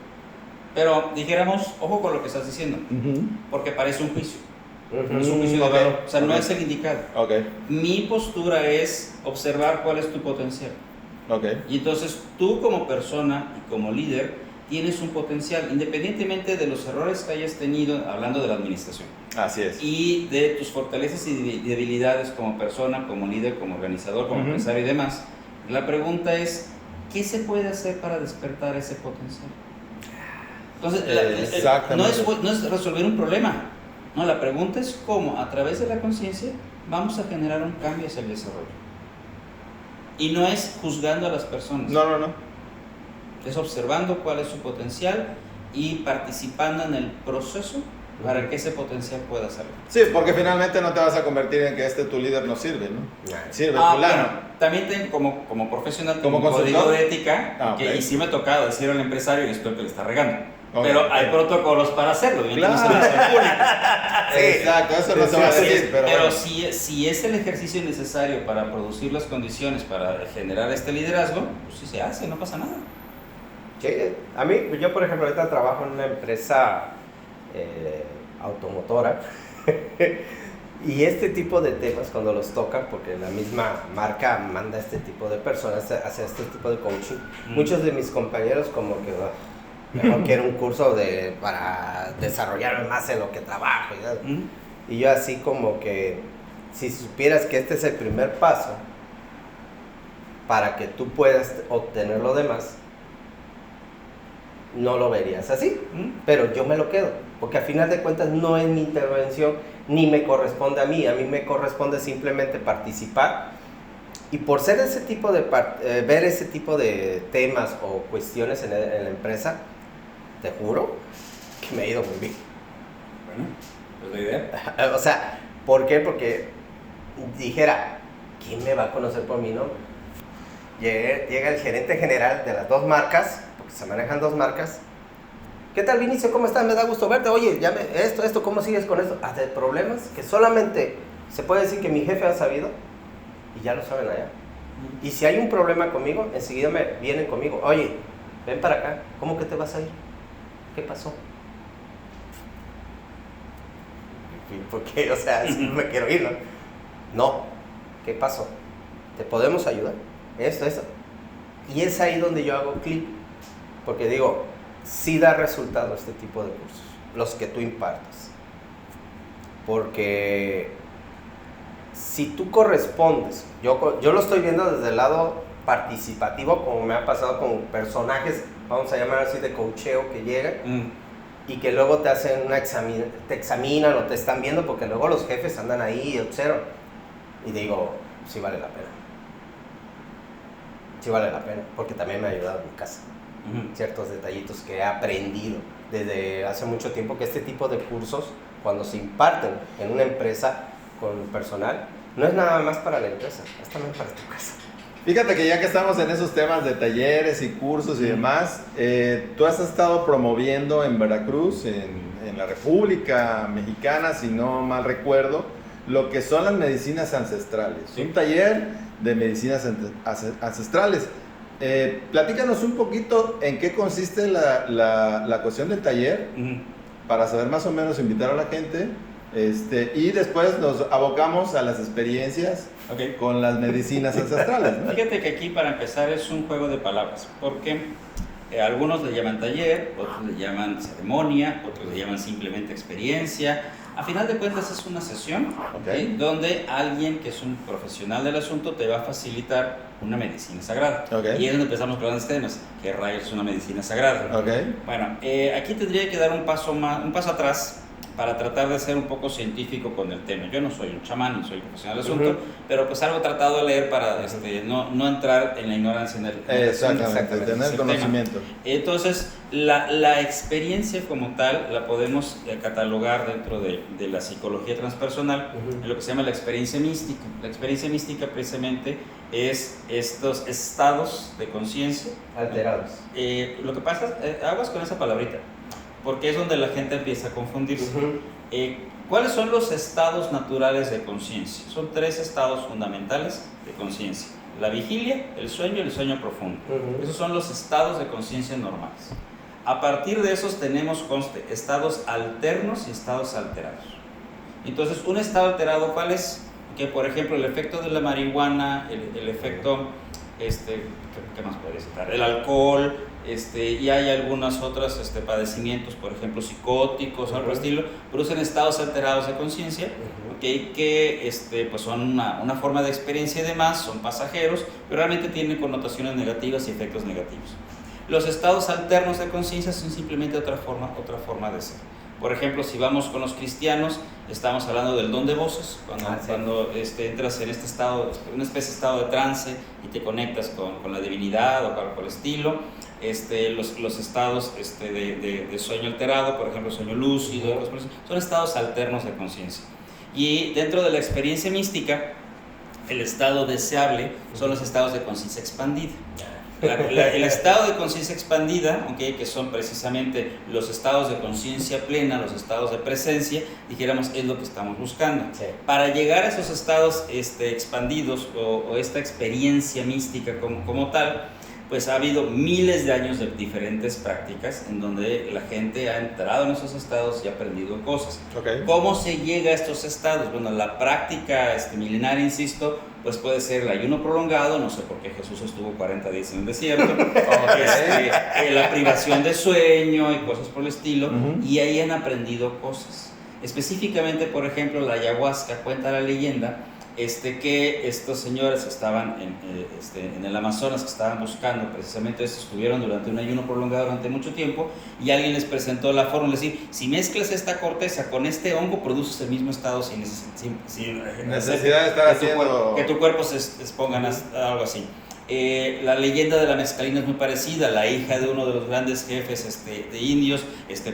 Pero dijéramos, ojo con lo que estás diciendo, porque parece un juicio. No es un juicio de valor, o sea, no es el indicado. Mi postura es observar cuál es tu potencial. Y entonces tú como persona y como líder tienes un potencial, independientemente de los errores que hayas tenido, hablando de la administración. Así es. Y de tus fortalezas y debilidades como persona, como líder, como organizador, como empresario y demás. La pregunta es, ¿qué se puede hacer para despertar ese potencial? Entonces, no es resolver un problema. No, la pregunta es cómo, a través de la conciencia, vamos a generar un cambio hacia el desarrollo. Y no es juzgando a las personas. No. Es observando cuál es su potencial y participando en el proceso para que ese potencial pueda salir. Sí, porque finalmente no te vas a convertir en que tu líder no sirve, ¿no? Sirve fulano. Bueno, también como profesional, como código de ética, y sí me ha tocado decir al empresario y esto que le está regando. Pero hay protocolos para hacerlo, claro. No se va a hacer público. Exacto, eso no se va a decir. Pero bueno. si es el ejercicio necesario para producir las condiciones para generar este liderazgo, pues sí se hace, no pasa nada. Sí, a mí, yo por ejemplo ahorita trabajo en una empresa automotora y este tipo de temas cuando los tocan, porque la misma marca manda este tipo de personas a hacer este tipo de coaching, muchos de mis compañeros como que mejor quiero un curso para desarrollarme más en lo que trabajo y yo así como que si supieras que este es el primer paso para que tú puedas obtener lo demás, no lo verías así, pero yo me lo quedo, porque al final de cuentas no es mi intervención, ni me corresponde a mí me corresponde simplemente participar, y por ser ese tipo de ver ese tipo de temas o cuestiones en la empresa, te juro que me ha ido muy bien. Bueno, pues la idea. O sea, ¿por qué? Porque dijera, ¿quién me va a conocer por mi nombre? Llega el gerente general de las dos marcas, porque se manejan dos marcas. ¿Qué tal, Vinicio? ¿Cómo estás? Me da gusto verte. Oye, esto, ¿cómo sigues con esto? Hasta problemas que solamente se puede decir que mi jefe ha sabido y ya lo saben allá. Y si hay un problema conmigo, enseguida me vienen conmigo. Oye, ven para acá. ¿Cómo que te vas a ir? ¿Qué pasó? ¿Por qué? O sea, si no me quiero ir, ¿no? No. ¿Qué pasó? ¿Te podemos ayudar? Esto. Y es ahí donde yo hago clic, porque digo, sí da resultado este tipo de cursos, los que tú impartes. Porque si tú correspondes, yo lo estoy viendo desde el lado participativo, como me ha pasado con personajes, vamos a llamar así, de coacheo que llegan y que luego te hacen te examinan o te están viendo, porque luego los jefes andan ahí y observan. Y digo, sí vale la pena. Sí vale la pena, porque también me ha ayudado en mi casa. Ciertos detallitos que he aprendido desde hace mucho tiempo, que este tipo de cursos, cuando se imparten en una empresa con personal, no es nada más para la empresa, es también para tu casa. Fíjate que ya que estamos en esos temas de talleres y cursos y demás, tú has estado promoviendo en Veracruz, en la República Mexicana, si no mal recuerdo, lo que son las medicinas ancestrales. Sí. Un taller de medicinas ancestrales. Platícanos un poquito en qué consiste la cuestión del taller, para saber más o menos invitar a la gente, y después nos abocamos a las experiencias con las medicinas ancestrales, ¿no? Fíjate que aquí, para empezar, es un juego de palabras, porque algunos le llaman taller, otros le llaman ceremonia, otros le llaman simplemente experiencia. A final de cuentas es una sesión donde alguien que es un profesional del asunto te va a facilitar una medicina sagrada. Y es donde empezamos con grandes temas. ¿Qué rayos es una medicina sagrada? Bueno, aquí tendría que dar un paso atrás para tratar de ser un poco científico con el tema. Yo no soy un chamán, ni soy profesional del asunto, pero pues algo he tratado de leer para no entrar en la ignorancia en el Exactamente, tener conocimiento. Tema. Entonces, la experiencia como tal la podemos catalogar dentro de la psicología transpersonal en lo que se llama la experiencia mística. La experiencia mística precisamente es estos estados de conciencia alterados. Lo que pasa, aguas con esa palabrita, porque es donde la gente empieza a confundirse. ¿Cuáles son los estados naturales de conciencia? Son 3 estados fundamentales de conciencia: la vigilia, el sueño y el sueño profundo. Esos son los estados de conciencia normales. A partir de esos tenemos estados alternos y estados alterados. Entonces, un estado alterado, ¿cuál es? Que, por ejemplo, el efecto de la marihuana, el efecto, ¿qué más podría citar? El alcohol, y hay algunos otros padecimientos, por ejemplo, psicóticos, algo estilo, producen estados alterados de conciencia, que pues son una forma de experiencia y demás, son pasajeros, pero realmente tienen connotaciones negativas y efectos negativos. Los estados alternos de conciencia son simplemente otra forma de ser. Por ejemplo, si vamos con los cristianos, estamos hablando del don de voces, cuando entras en este estado, una especie de estado de trance y te conectas con la divinidad o algo por el estilo. Los estados de sueño alterado, por ejemplo, sueño lúcido, son estados alternos de conciencia. Y dentro de la experiencia mística, el estado deseable son los estados de conciencia expandida. El estado de conciencia expandida, que son precisamente los estados de conciencia plena, los estados de presencia, dijéramos, es lo que estamos buscando. Para llegar a esos estados expandidos o esta experiencia mística como tal, pues ha habido miles de años de diferentes prácticas en donde la gente ha entrado en esos estados y ha aprendido cosas. ¿Cómo se llega a estos estados? Bueno, la práctica milenaria, insisto, pues puede ser el ayuno prolongado, no sé por qué Jesús estuvo 40 días en el desierto, la privación de sueño y cosas por el estilo, y ahí han aprendido cosas. Específicamente, por ejemplo, la ayahuasca, cuenta la leyenda, que estos señores estaban en el Amazonas, que estaban buscando precisamente esto, estuvieron durante un ayuno prolongado durante mucho tiempo, y alguien les presentó la fórmula, es decir, si mezclas esta corteza con este hongo, produces el mismo estado sin necesidad de estar haciendo... que tu cuerpo se exponga a algo así. La leyenda de la mezcalina es muy parecida. La hija de uno de los grandes jefes de indios,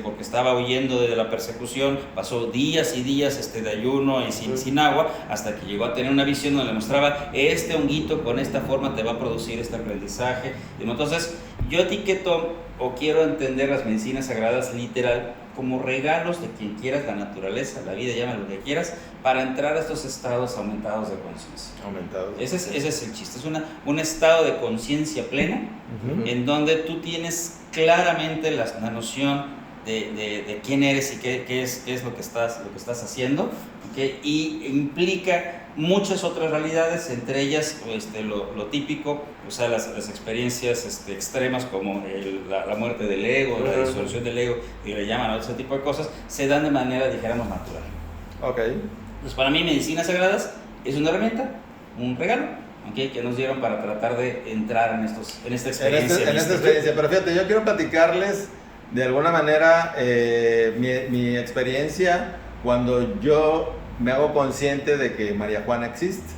porque estaba huyendo de la persecución, pasó días y días de ayuno y sin agua, hasta que llegó a tener una visión donde le mostraba: este honguito con esta forma te va a producir este aprendizaje. Entonces, yo etiqueto o quiero entender las medicinas sagradas literal como regalos de quien quieras, la naturaleza, la vida, llama lo que quieras, para entrar a estos estados aumentados de conciencia. Ese es el chiste, es un estado de conciencia plena, en donde tú tienes claramente la noción de quién eres y qué es lo que estás haciendo, ¿okay? Y implica muchas otras realidades, entre ellas lo típico, o sea, las experiencias extremas como la muerte del ego, la disolución del ego, y le llaman a ese tipo de cosas, se dan de manera, dijéramos, natural. Ok. Entonces, para mí, Medicinas Sagradas es una herramienta, un regalo, ¿okay? Que nos dieron para tratar de entrar en esta experiencia. En esta experiencia, pero fíjate, yo quiero platicarles de alguna manera mi experiencia cuando yo me hago consciente de que María Juana existe,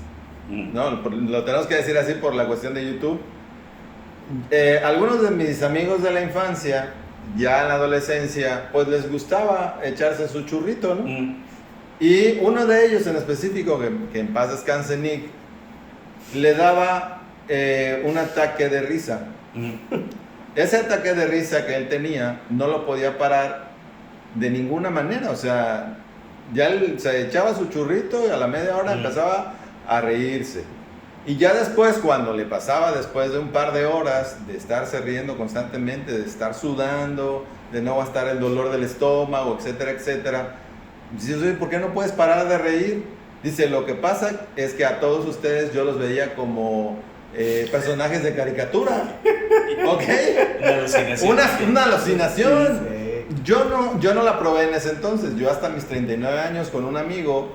¿no? Lo tenemos que decir así por la cuestión de YouTube. Algunos de mis amigos de la infancia, ya en la adolescencia, pues les gustaba echarse su churrito, ¿no? Y uno de ellos en específico, que en paz descanse, Nick, le daba un ataque de risa. Ese ataque de risa que él tenía no lo podía parar de ninguna manera. O sea, ya él se echaba su churrito y a la media hora empezaba a reírse. Y ya después, cuando le pasaba, después de un par de horas de estarse riendo constantemente, de estar sudando, de no gastar el dolor del estómago, etcétera, etcétera, dice, ¿por qué no puedes parar de reír? Dice, lo que pasa es que a todos ustedes yo los veía como personajes de caricatura. ¿Ok? Una alucinación. Sí. Yo no la probé en ese entonces. Yo hasta mis 39 años con un amigo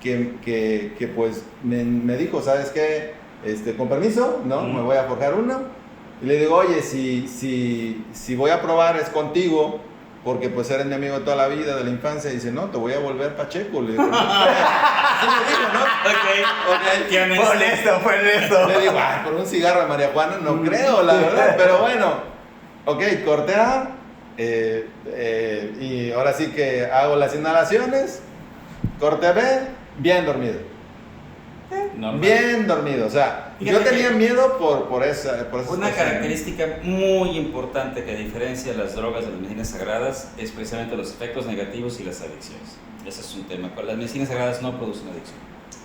que pues me dijo, ¿sabes qué? Con permiso, ¿no? Me voy a forjar uno. Y le digo, oye, si voy a probar es contigo, porque pues eres mi amigo de toda la vida, de la infancia. Y dice, no, te voy a volver pacheco. Le digo, así me dijo, ¿no? Ok. ¿Quién es? Fue honesto. Le digo, por un cigarro de María Juana no creo, la verdad. Pero bueno, ok, cortea. Y ahora sí que hago las inhalaciones. Corte B, bien dormido. Normal. Bien dormido, o sea, Fíjate yo tenía que miedo por esa una situación. característica muy importante que diferencia las drogas de las medicinas sagradas es precisamente los efectos negativos y las adicciones. Ese es un tema. Las medicinas sagradas no producen adicción.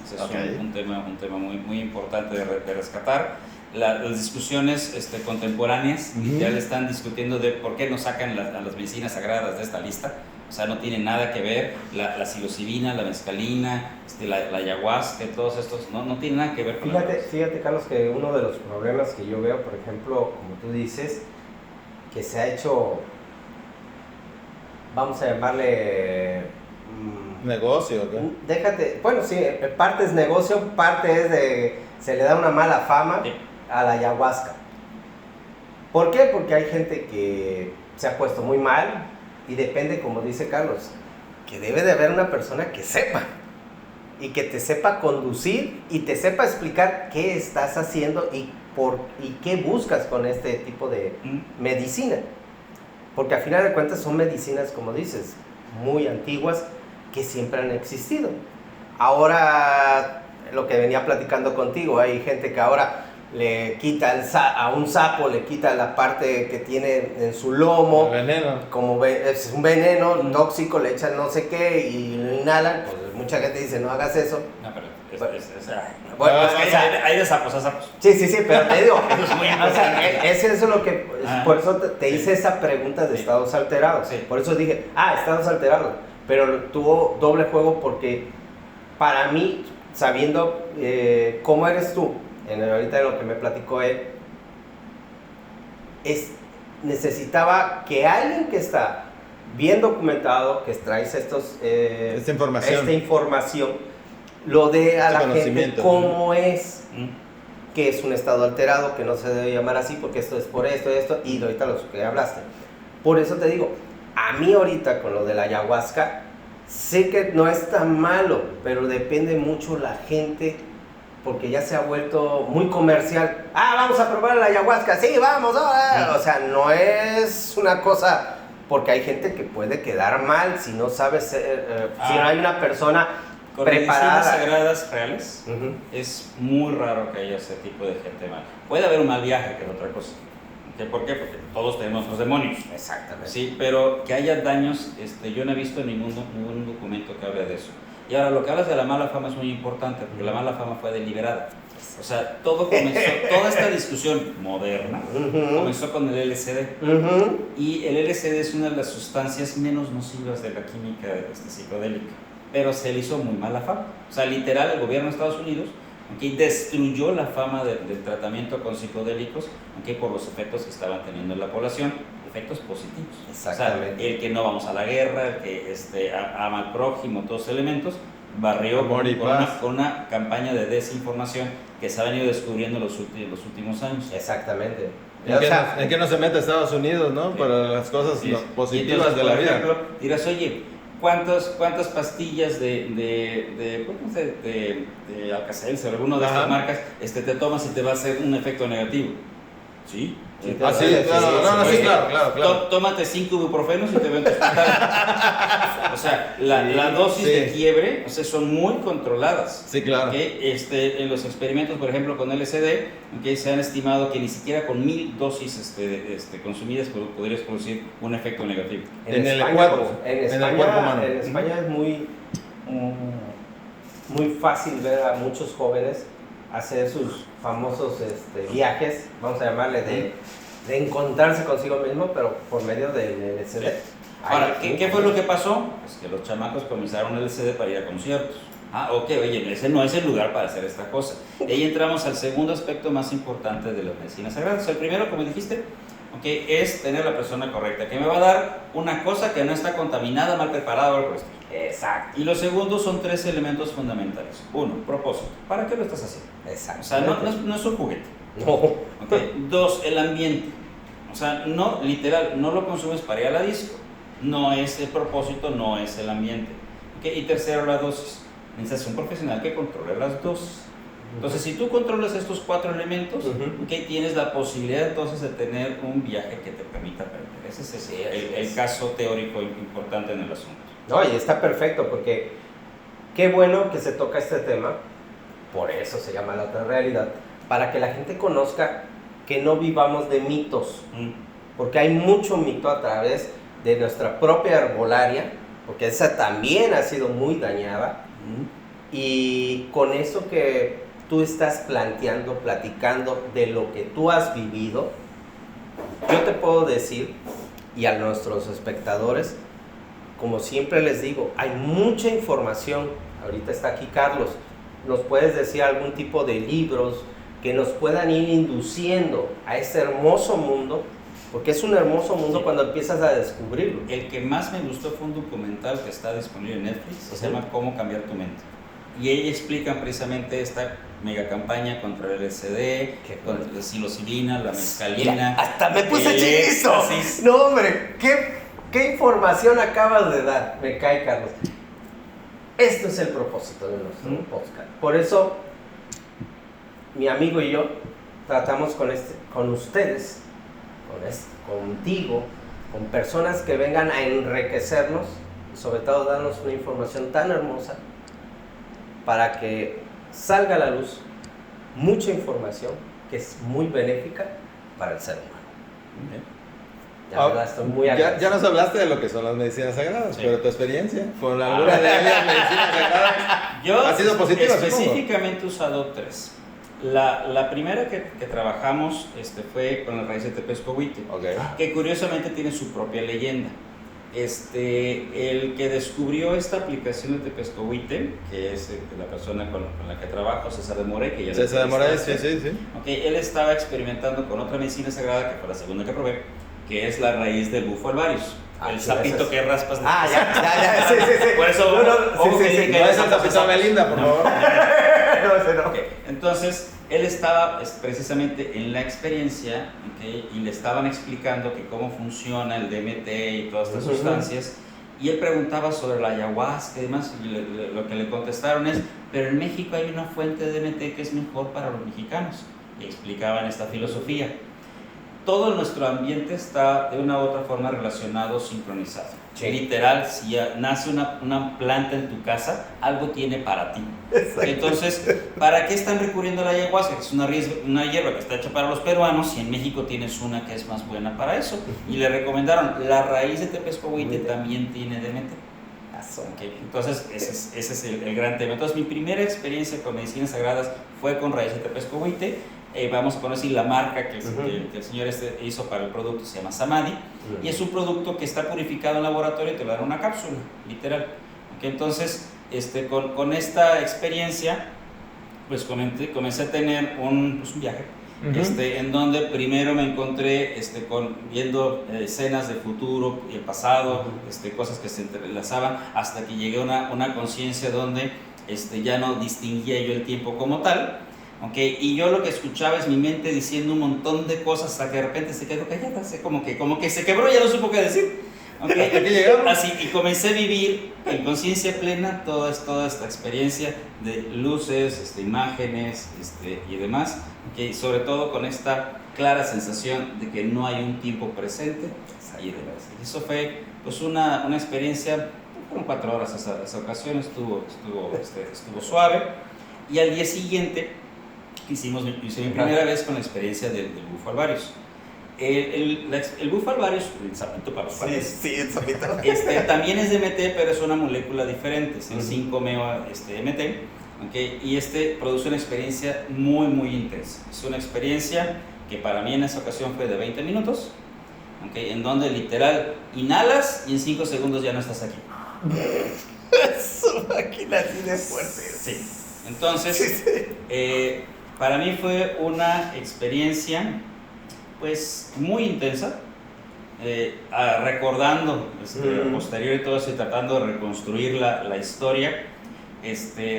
Ese es Okay. un tema muy importante de rescatar. Las discusiones contemporáneas ya le están discutiendo de por qué no sacan a las medicinas sagradas de esta lista. O sea, no tiene nada que ver la psilocibina, la mescalina, la ayahuasca, todos estos, no tiene nada que ver con Fíjate, Carlos, que uno de los problemas que yo veo, por ejemplo, como tú dices, que se ha hecho, vamos a llamarle... Negocio, ¿ok? Déjate, bueno, sí, parte es negocio, parte es se le da una mala fama a la ayahuasca. ¿Por qué? Porque hay gente que se ha puesto muy mal y depende, como dice Carlos, que debe de haber una persona que sepa y que te sepa conducir y te sepa explicar qué estás haciendo y qué buscas con este tipo de medicina. Porque al final de cuentas son medicinas, como dices, muy antiguas que siempre han existido. Ahora, lo que venía platicando contigo, hay gente que ahora le quita a un sapo, le quita la parte que tiene en su lomo. El veneno. Como es un veneno tóxico, le echan no sé qué y lo inhalan. Pues mucha gente dice, no hagas eso. No, pero Bueno, es que hay de sapos a sapos. Sí, pero te digo, Eso es muy o sea, es eso lo que, por eso te hice esa pregunta de estados alterados. Sí. Por eso dije, estados alterados. Pero tuvo doble juego porque para mí, sabiendo cómo eres tú, ahorita de lo que me platicó él, necesitaba que alguien que está bien documentado, que traes esta información, lo dé a la gente cómo es, que es un estado alterado, que no se debe llamar así porque esto es por esto, y ahorita lo que hablaste. Por eso te digo, a mí ahorita con lo de la ayahuasca, sé que no es tan malo, pero depende mucho la gente, porque ya se ha vuelto muy comercial. Vamos a probar la ayahuasca, sí, vamos, o sea, no es una cosa, porque hay gente que puede quedar mal si no sabes, si no hay una persona con preparada. Medicinas sagradas reales, es muy raro que haya ese tipo de gente mal. Puede haber un mal viaje, que es otra cosa. ¿Por qué? Porque todos tenemos los demonios. Exactamente. Sí, pero que haya daños, yo no he visto ningún documento que hable de eso. Y ahora lo que hablas de la mala fama es muy importante, porque la mala fama fue deliberada. O sea, todo comenzó, toda esta discusión moderna comenzó con el LSD. Y el LSD es una de las sustancias menos nocivas de la química psicodélica, pero se le hizo muy mala fama. O sea, literal, el gobierno de Estados Unidos destruyó la fama del tratamiento con psicodélicos por los efectos que estaban teniendo en la población, efectos positivos. Exactamente. O sea, el que no vamos a la guerra, el que ama al prójimo, todos esos elementos, barrió con una campaña de desinformación que se ha venido descubriendo los últimos años. Exactamente. ¿En qué no se mete Estados Unidos, no? Para las cosas positivas entonces, de la por vida. ejemplo, dirás, oye, ¿cuántas pastillas de Alka-Seltzer o alguna de estas marcas te tomas y te va a hacer un efecto negativo? Sí. Claro. Tómate 5 ibuprofenos y te ven tu hospital. O sea, la dosis de quiebre, son muy controladas. Sí, claro. En los experimentos, por ejemplo, con LSD, se han estimado que ni siquiera con 1000 dosis consumidas podrías producir un efecto negativo. En el cuerpo humano. En España es muy fácil ver a muchos jóvenes hacer sus famosos viajes, vamos a llamarle, de encontrarse consigo mismo, pero por medio del LSD. Ahora, ¿qué fue lo que pasó? Pues que los chamacos comenzaron el LSD para ir a conciertos. Oye, ese no es el lugar para hacer esta cosa. Y ahí entramos al segundo aspecto más importante de las medicinas sagradas. El primero, como dijiste, es tener la persona correcta, que me va a dar una cosa que no está contaminada, mal preparada o algo así. Exacto. Y lo segundo son 3 elementos fundamentales. 1, propósito. ¿Para qué lo estás haciendo? Exacto. O sea, no es un juguete. No. 2, el ambiente. O sea, no, literal, no lo consumes para ir a la disco. No es el propósito, no es el ambiente. Y tercero, la dosis. Necesitas un profesional que controle las dosis. Entonces, si tú controlas estos 4 elementos, tienes la posibilidad entonces de tener un viaje que te permita aprender. Ese es el caso teórico importante en el asunto. No, y está perfecto, porque qué bueno que se toca este tema, por eso se llama La Otra Realidad, para que la gente conozca que no vivamos de mitos, porque hay mucho mito a través de nuestra propia herbolaria, porque esa también ha sido muy dañada, y con eso que tú estás platicando de lo que tú has vivido, yo te puedo decir, y a nuestros espectadores, como siempre les digo, hay mucha información. Ahorita está aquí Carlos. ¿Nos puedes decir algún tipo de libros que nos puedan ir induciendo a este hermoso mundo? Porque es un hermoso mundo cuando empiezas a descubrirlo. El que más me gustó fue un documental que está disponible en Netflix, se llama Cómo cambiar tu mente. Y ahí explican precisamente esta mega campaña contra el LSD, contra la psilocibina, la mescalina. Hasta me puse chinizo. No, hombre, ¿qué información acabas de dar? Me cae, Carlos. Esto es el propósito de nuestro podcast. Por eso, mi amigo y yo tratamos con ustedes, contigo, con personas que vengan a enriquecernos y sobre todo darnos una información tan hermosa para que salga a la luz mucha información que es muy benéfica para el ser humano. Estoy muy ya nos hablaste de lo que son las medicinas sagradas, pero tu experiencia con alguna de ellas medicinas sagradas ha sido positiva. Específicamente he usado 3. La primera que trabajamos fue con la raíz de tepescohuite, que curiosamente tiene su propia leyenda. El que descubrió esta aplicación de tepescohuite, que es la persona con la que trabajo, César de Morey, que ya César de Morey, sí. Él estaba experimentando con otra medicina sagrada, que fue la segunda que probé, que es la raíz del bufo alvarius. El sapito que raspas. Ya, sí. Por eso, no es el sapito Belinda, por favor. No. Entonces, él estaba precisamente en la experiencia, y le estaban explicando que cómo funciona el DMT y todas estas sustancias, y él preguntaba sobre la ayahuasca y demás, y lo que le contestaron es, pero en México hay una fuente de DMT que es mejor para los mexicanos, y explicaban esta filosofía. Todo nuestro ambiente está de una u otra forma relacionado, sincronizado. Literal, si nace una planta en tu casa, algo tiene para ti. Exacto. Entonces, ¿para qué están recurriendo a la ayahuasca? Es una hierba que está hecha para los peruanos, y en México tienes una que es más buena para eso. Y le recomendaron, la raíz de tepescohuite también tiene DMT. Okay. Entonces, ese es el gran tema. Entonces, mi primera experiencia con medicinas sagradas fue con raíz de tepescohuite. Vamos a poner así la marca que el señor hizo para el producto, se llama Samadhi, y es un producto que está purificado en laboratorio y te lo dan en una cápsula, literal. Okay. Entonces, con esta experiencia, pues comencé a tener un viaje. En donde primero me encontré viendo escenas del futuro y el pasado, cosas que se entrelazaban, hasta que llegué a una conciencia donde ya no distinguía yo el tiempo como tal, ¿okay? Y yo lo que escuchaba es mi mente diciendo un montón de cosas hasta que de repente se quedó callada, como que se quebró y ya no supo qué decir. Okay. Así, y comencé a vivir en conciencia plena toda esta experiencia de luces, imágenes y demás, okay, sobre todo con esta clara sensación de que no hay un tiempo presente y demás. Eso fue pues una experiencia, fueron 4 horas esa ocasión, estuvo suave, y al día siguiente hice mi primera vez con la experiencia del Bufo Alvarius. El Bufo Alvarius, el sapito para los padres, sí, el sapito. También es de MT, pero es una molécula diferente, es el 5-MeO-MT, okay, y produce una experiencia muy, muy intensa. Es una experiencia que para mí en esa ocasión fue de 20 minutos, okay, en donde literal inhalas y en 5 segundos ya no estás aquí. Su máquina así de fuerte. Sí, entonces, para mí fue una experiencia pues muy intensa, recordando posterior y todo eso y tratando de reconstruir la historia.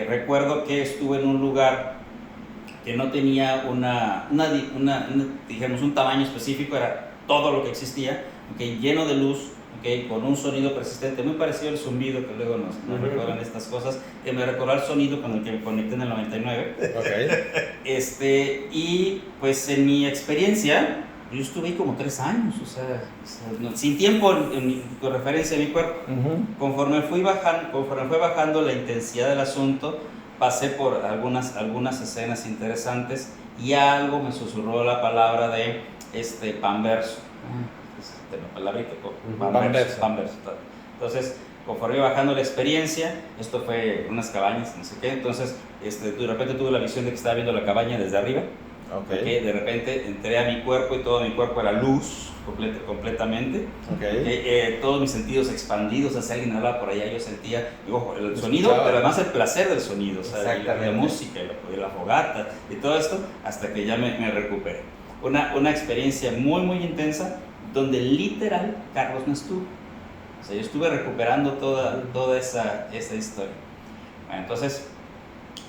Recuerdo que estuve en un lugar que no tenía digamos, un tamaño específico, era todo lo que existía, okay, lleno de luz, okay, con un sonido persistente muy parecido al zumbido que luego nos recuerdan estas cosas, que me recordó el sonido con el que me conecté en el 99. Okay. Y pues en mi experiencia yo estuve ahí como 3 años, sin tiempo con referencia a mi cuerpo. Conforme fue bajando la intensidad del asunto, pasé por algunas escenas interesantes y algo me susurró la palabra de panverso. Panverso. Entonces, conforme iba bajando la experiencia, esto fue unas cabañas, no sé qué, entonces de repente tuve la visión de que estaba viendo la cabaña desde arriba. Okay. De repente entré a mi cuerpo y todo mi cuerpo era luz completamente. Todos mis sentidos expandidos, si alguien hablaba por allá yo sentía el sonido, pero además el placer del sonido, o sea, la música y la fogata y todo esto, hasta que ya me recuperé. Una experiencia muy muy intensa donde literal Carlos no estuvo, o sea, yo estuve recuperando toda esa historia. Bueno, entonces,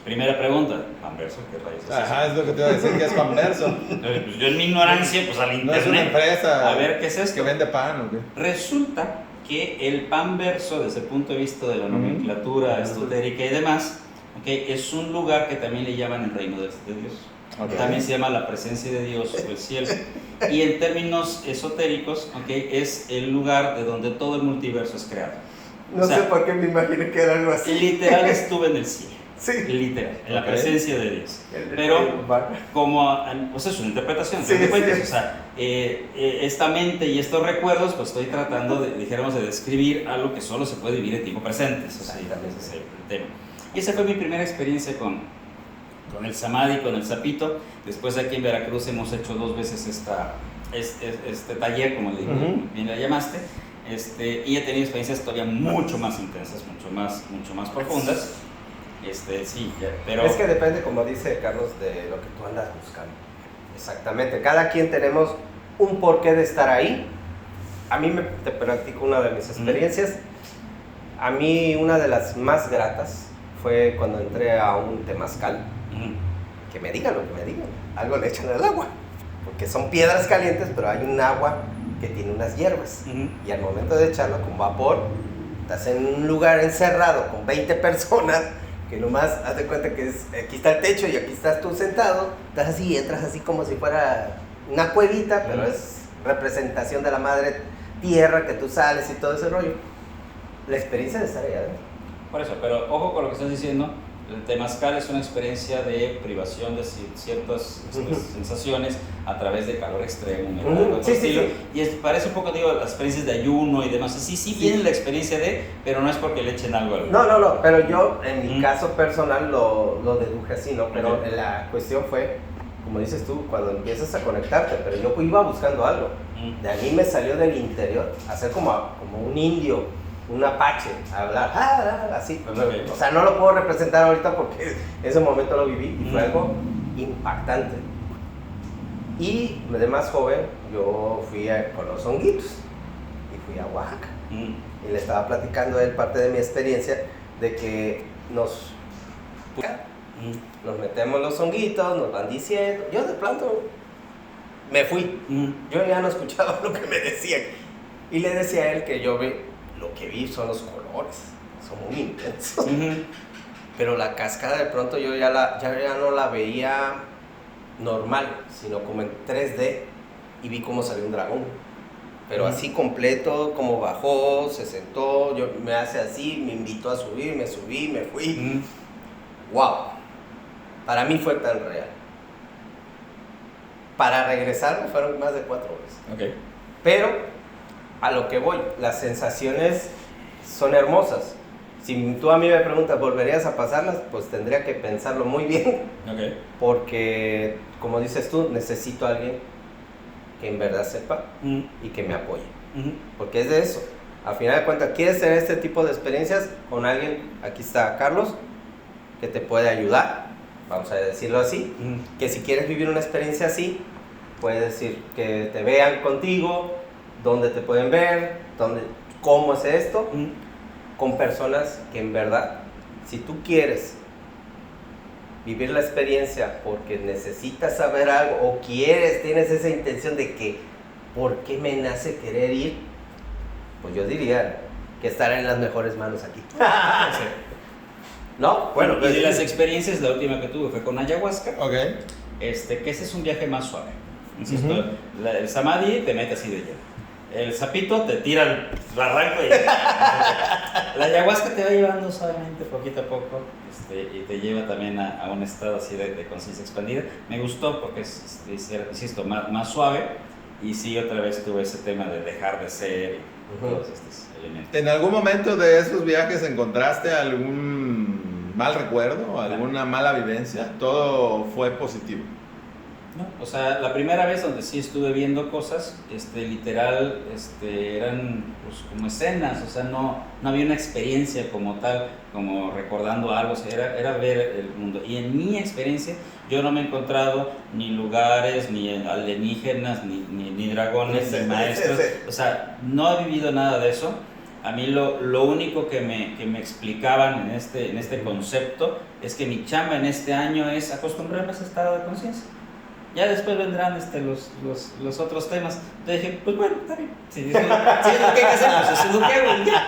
primera pregunta, panverso, ¿qué rayos es eso? Ajá, es lo que te iba a decir, que es panverso. Pues yo en mi ignorancia, pues al internet. No es una empresa. A ver, ¿qué es esto? Que vende pan, ¿o qué? Resulta que el panverso, desde el punto de vista de la nomenclatura esotérica y demás, okay, es un lugar que también le llaman el reino de Dios. Okay. También se llama la presencia de Dios o el cielo. Y en términos esotéricos, okay, es el lugar de donde todo el multiverso es creado. No sé por qué me imaginé que era algo así. Literal estuve en el cielo. Sí. Literal, en la presencia de Dios. Pero, pues es una interpretación. Sí, O sea, esta mente y estos recuerdos, pues estoy tratando de describir algo que solo se puede vivir en tiempo presente. Eso sí, ese es el tema. Y esa fue mi primera experiencia con el Samadhi, con el sapito. Después aquí en Veracruz hemos hecho 2 veces este taller, como bien la llamaste. Y he tenido experiencias todavía mucho más intensas, mucho más profundas. Sí, pero... Es que depende, como dice Carlos, de lo que tú andas buscando. Exactamente, cada quien tenemos un porqué de estar ahí. A mí te platico una de mis experiencias. A mí una de las más gratas fue cuando entré a un temazcal. Que me digan lo que me digan, algo le echan al agua. Porque son piedras calientes, pero hay un agua que tiene unas hierbas. Y al momento de echarlo con vapor, estás en un lugar encerrado con 20 personas, que nomás haz de cuenta que aquí está el techo y aquí estás tú sentado, estás así, entras así como si fuera una cuevita, pero es representación de la madre tierra, que tú sales y todo ese rollo. La experiencia de estar allá adentro. Por eso, pero ojo con lo que estás diciendo, El temazcal es una experiencia de privación de ciertas sensaciones a través de calor extremo, algo Sí, estilo. sí. Y parece un poco, digo, las experiencias de ayuno y demás. Sí viene la experiencia de, pero no es porque le echen algo al No, pero yo en mi caso personal lo deduje así, ¿no? Pero la cuestión fue, como dices tú, cuando empiezas a conectarte, pero yo iba buscando algo. De a mí me salió del interior, hacer como un indio, un apache, a hablar, así. Okay. O sea, no lo puedo representar ahorita porque ese momento lo viví y fue algo impactante. Y de más joven, yo fui con los honguitos y fui a Oaxaca. Y le estaba platicando a él parte de mi experiencia de que nos metemos los honguitos, nos van diciendo. Yo de pronto me fui. Yo ya no escuchaba lo que me decían. Y le decía a él que lo que vi son los colores, son muy intensos. Pero la cascada de pronto yo ya no la veía normal, sino como en 3D, y vi cómo salió un dragón. Pero así completo, como bajó, se sentó, me hace así, me invitó a subir, me subí, me fui. ¡Wow! Para mí fue tan real. Para regresar fueron más de 4 horas. Okay. Pero a lo que voy, las sensaciones son hermosas. Si tú a mí me preguntas, ¿volverías a pasarlas? Pues tendría que pensarlo muy bien. Okay. Porque, como dices tú, necesito a alguien que en verdad sepa y que me apoye. Porque es de eso. A final de cuentas, ¿quieres tener este tipo de experiencias con alguien? Aquí está Carlos, que te puede ayudar, vamos a decirlo así. Que si quieres vivir una experiencia así, puedes decir que te vean contigo, dónde te pueden ver, cómo es esto, con personas que en verdad, si tú quieres vivir la experiencia porque necesitas saber algo o tienes esa intención de que, ¿por qué me nace querer ir? Pues yo diría que estará en las mejores manos aquí. Sí. ¿No? Bueno, y de las experiencias, la última que tuve fue con ayahuasca. Okay. Que ese es un viaje más suave. Insisto, el samadhi te mete así de lleno. El sapito te tira el barranco y la ayahuasca te va llevando suavemente, poquito a poco, y te lleva también a un estado así de conciencia expandida. Me gustó porque es insisto, más suave, y sí, otra vez tuve ese tema de dejar de ser y todos estos elementos. ¿En algún momento de esos viajes encontraste algún mal recuerdo, alguna mala vivencia? ¿Todo fue positivo? No, o sea, la primera vez donde sí estuve viendo cosas, literal, eran pues, como escenas, o sea, no había una experiencia como tal, como recordando algo, o sea, era ver el mundo. Y en mi experiencia, yo no me he encontrado ni lugares, ni alienígenas, ni dragones, ni maestros, o sea, no he vivido nada de eso. A mí lo único que me explicaban en este concepto es que mi chamba en este año es acostumbrarme a ese estado de conciencia. Ya después vendrán los otros temas. Entonces dije, pues bueno, está bien. Si es lo que hay que hacer, pues eso es lo que hago y ya.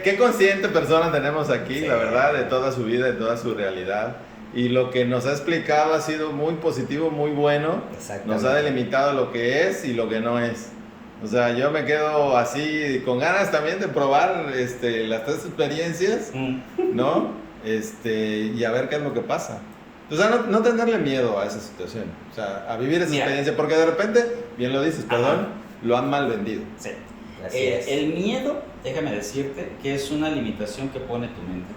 ¿Qué consciente persona tenemos aquí, la verdad, de toda su vida, de toda su realidad? Y lo que nos ha explicado ha sido muy positivo, muy bueno. Nos ha delimitado lo que es y lo que no es. O sea, yo me quedo así con ganas también de probar las 3 experiencias, ¿no? Y a ver qué es lo que pasa. O sea, no tenerle miedo a esa situación, o sea, a vivir esa experiencia, porque de repente, bien lo dices, perdón, lo han mal vendido. Sí. El miedo, déjame decirte, que es una limitación que pone tu mente,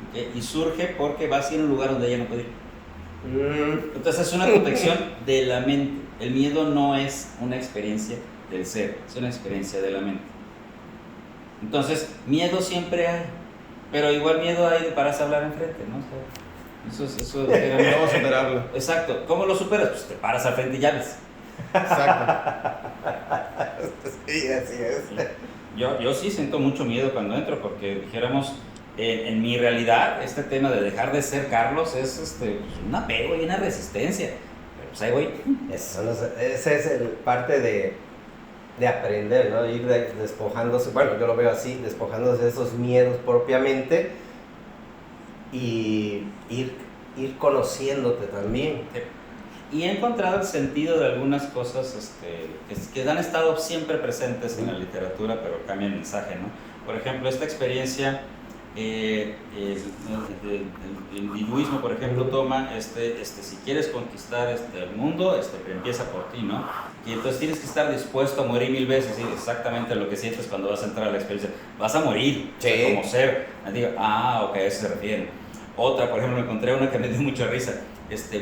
¿okay? Y surge porque vas a ir a un lugar donde ella no puede ir. Entonces es una protección de la mente. El miedo no es una experiencia del ser, es una experiencia de la mente. Entonces, miedo siempre hay, pero igual miedo hay de pararse a hablar enfrente, ¿no? O sea, eso ¿Cómo superarlo? Exacto. ¿Cómo lo superas? Pues te paras al frente y ya ves. Exacto. Sí, así es. Yo sí siento mucho miedo cuando entro, porque dijéramos, en mi realidad, este tema de dejar de ser Carlos es pues, un apego y una resistencia. Pero pues ahí voy. Ese es el parte de aprender, ¿no? Ir despojándose, bueno, yo lo veo así, despojándose de esos miedos propiamente. Y ir conociéndote también. Y he encontrado el sentido de algunas cosas que han estado siempre presentes en la literatura, pero cambia el mensaje, ¿no? Por ejemplo, esta experiencia el hinduismo, por ejemplo, toma si quieres conquistar el mundo, empieza por ti, ¿no? Y entonces tienes que estar dispuesto a morir 1000 veces, ¿sí? Exactamente lo que sientes cuando vas a entrar a la experiencia. Vas a morir, Sí. o sea, como ser. Digo, ok, a eso se refiere. Otra, por ejemplo, me encontré una que me dio mucha risa.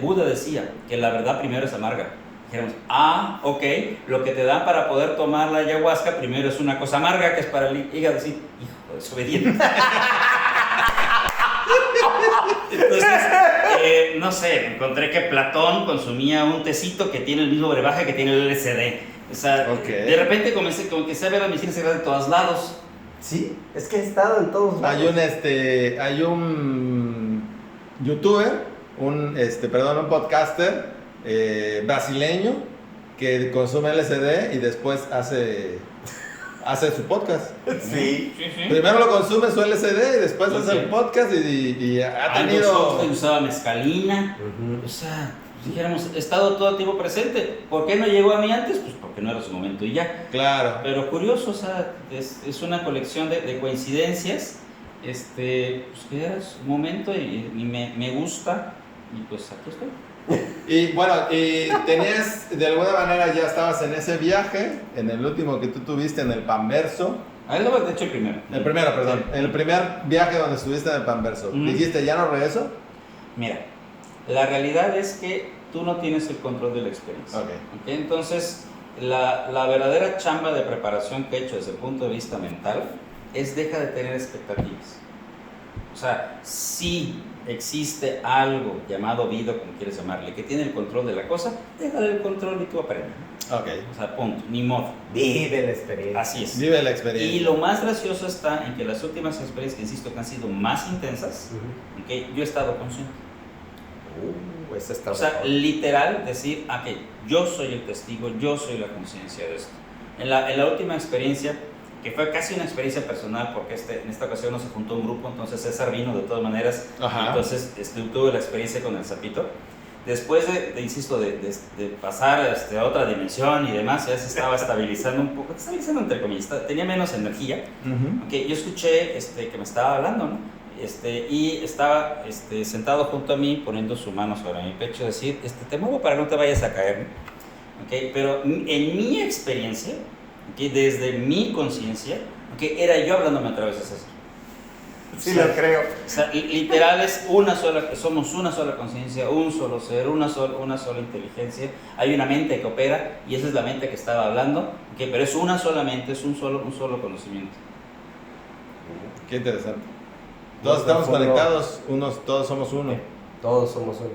Buda decía que la verdad primero es amarga. Dijéramos, ok, lo que te dan para poder tomar la ayahuasca primero es una cosa amarga, que es para el hígado, decir, hijo, desobediente. Entonces, no sé, encontré que Platón consumía un tecito que tiene el mismo brebaje que tiene el LSD. O sea, de repente comencé como que se ve la medicina sagrada de todos lados. Sí, es que he estado en todos lados. Hay un youtuber, un podcaster brasileño que consume LSD y después hace su podcast. Sí. Primero lo consume su LSD y después hace el podcast y ha tenido... usaba mescalina. Uh-huh. O sea, dijéramos, he estado todo el tiempo presente. ¿Por qué no llegó a mí antes? Pues porque no era su momento y ya. Claro. Pero curioso, o sea, es una colección de coincidencias. Pues que era su momento y me gusta. Y pues aquí estoy. Y bueno, tenías, de alguna manera ya estabas en ese viaje, en el último que tú tuviste en el Panverso. De hecho el primero. El primero, perdón. Sí. El primer viaje donde estuviste en el Panverso. Dijiste, ¿ya no regreso? Mira, la realidad es que tú no tienes el control de la experiencia. Ok. Entonces, la verdadera chamba de preparación que he hecho desde el punto de vista mental es deja de tener expectativas. O sea, si existe algo llamado vida, como quieres llamarle, que tiene el control de la cosa, déjale el control y tú aprendes. Ok. O sea, punto, ni modo. Vive la experiencia. Así es. Vive la experiencia. Y lo más gracioso está en que las últimas experiencias, que insisto, que han sido más intensas, Uh-huh. okay, yo he estado consciente. Eso está O sea, mejor. literal decir, yo soy el testigo, yo soy la conciencia de esto. En la última experiencia, que fue casi una experiencia personal, porque en esta ocasión no se juntó un grupo, entonces César vino de todas maneras. Ajá. Entonces tuve la experiencia con el sapito. Después insisto, de pasar a otra dimensión y demás, ya se estaba estabilizando un poco, estabilizando entre comillas, tenía menos energía. Uh-huh. Yo escuché que me estaba hablando, ¿no? Y estaba sentado junto a mí, poniendo su mano sobre mi pecho, decir, te muevo para que no te vayas a caer, ¿no? Pero en mi experiencia, desde mi conciencia, era yo hablándome a través de César. Sí, lo creo. O sea, literal somos una sola conciencia, un solo ser, una sola inteligencia. Hay una mente que opera y esa es la mente que estaba hablando, pero es una sola mente, es un solo conocimiento. Qué interesante. Todos estamos conectados, todos somos uno. Todos somos uno.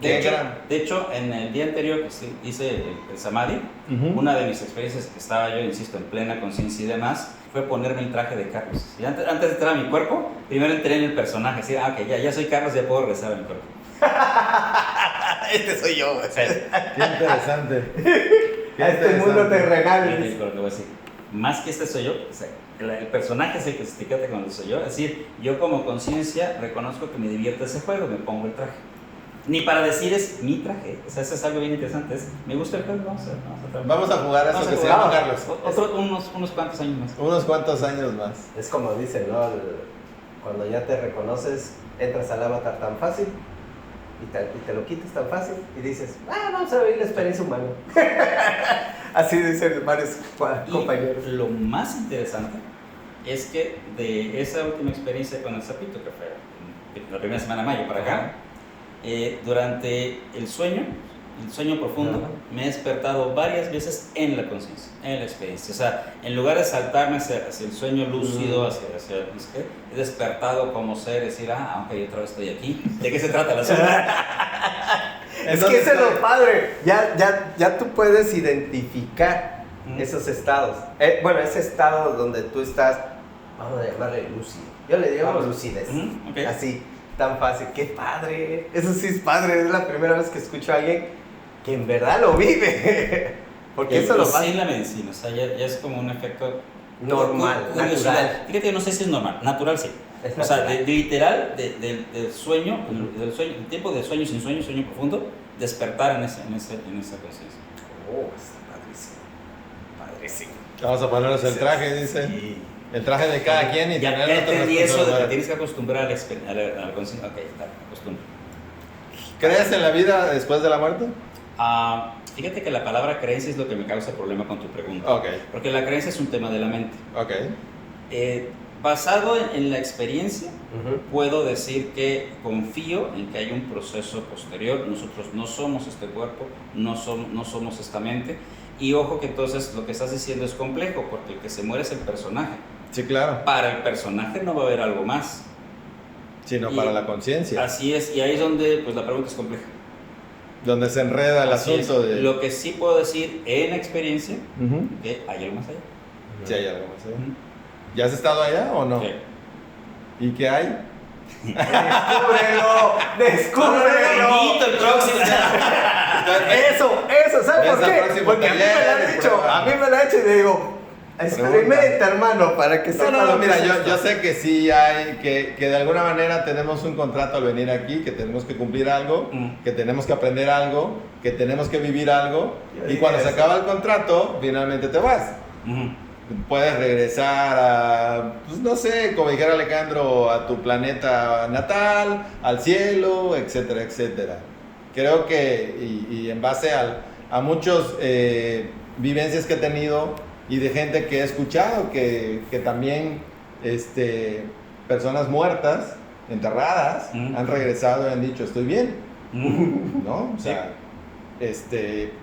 De hecho, en el día anterior que hice el Samadhi, Uh-huh. una de mis experiencias que estaba yo, insisto, en plena conciencia y demás, fue ponerme el traje de Carlos. Y antes de entrar a mi cuerpo, primero entré en el personaje, así, ya soy Carlos, ya puedo regresar a mi cuerpo. Soy yo. O sea, Qué interesante. A este mundo terrenal. fíjate lo que voy a decir. Más que soy yo, o sea, el personaje es el que se etiqueta cuando soy yo. Es decir, yo como conciencia reconozco que me divierte ese juego, me pongo el traje. Ni para decir es mi traje, o sea, eso es algo bien interesante. Me gusta el juego, Vamos a jugar a eso que se llama Carlos. Unos cuantos años más. Unos cuantos años más. Es como dicen, ¿no? Cuando ya te reconoces, entras al avatar tan fácil y te lo quitas tan fácil y dices, vamos a vivir la experiencia humana. Así dicen varios compañeros. Y lo más interesante es que de esa última experiencia con el sapito, que fue la primera semana de mayo para acá, durante el sueño profundo, me he despertado varias veces en la conciencia, en la experiencia. O sea, en lugar de saltarme hacia el sueño lúcido, hacia he despertado como ser, decir, ok, otra vez estoy aquí. ¿De qué se trata la zona? Es que eso es lo padre. Ya tú puedes identificar esos estados. Bueno, ese estado donde tú estás, vamos a llamarle lúcido. Yo le digo lucidez. Okay. Así, tan fácil. ¡Qué padre! Eso sí es padre. Es la primera vez que escucho a alguien que en verdad lo vive. Porque eso lo pasa. pasa. Sí, la medicina, o sea, ya es como un efecto normal, natural. Fíjate, no sé si es normal, natural sí. O sea, literal, del sueño, el tiempo de sueño sin sueño, sueño profundo, despertar en esa conciencia. Oh, está padrísimo. Padrísimo. Vamos a ponernos el traje, dice. Sí. el traje de cada quien y ya tener otra entendí eso, responsabilidad. te tienes que acostumbrar al conciencia. Ok, está, acostumbra. ¿Crees en la vida después de la muerte? Fíjate que la palabra creencia es lo que me causa problema con tu pregunta. Ok, Porque la creencia es un tema de la mente. ok. Basado en la experiencia, Ujú. puedo decir que confío en que hay un proceso posterior. Nosotros no somos este cuerpo, no somos esta mente. Y ojo que entonces lo que estás diciendo es complejo, porque el que se muere es el personaje. Sí, claro. Para el personaje no va a haber algo más. Sino Y- para la conciencia. Así es, y ahí es donde pues, la pregunta es compleja. Donde se enreda el Así asunto es. de... Lo que sí puedo decir en experiencia, Ujú. que hay algo más allá. Sí, hay algo más allá. ¿Ya has estado allá o no? Sí. ¿Y qué hay? ¡Descúbrelo! Invito el próximo. Eso, ¿sabes por Ves al qué? próximo Porque a mí me taller, lo han dicho, prueba. a mí me lo han hecho y le digo, experimenta, hermano, para que sepa No, lo que mira, es yo esto. sé que sí hay, que de alguna manera tenemos un contrato al venir aquí, que tenemos que cumplir algo, que tenemos que aprender algo, que tenemos que vivir algo, y cuando se acaba el contrato, finalmente te vas. Ujú. Puedes regresar a, pues no sé, como dijera Alejandro, a tu planeta natal, al cielo, etcétera, etcétera. Creo que, y en base a muchas vivencias que he tenido y de gente que he escuchado, que también personas muertas, enterradas, han regresado y han dicho, estoy bien, ¿no? O sea,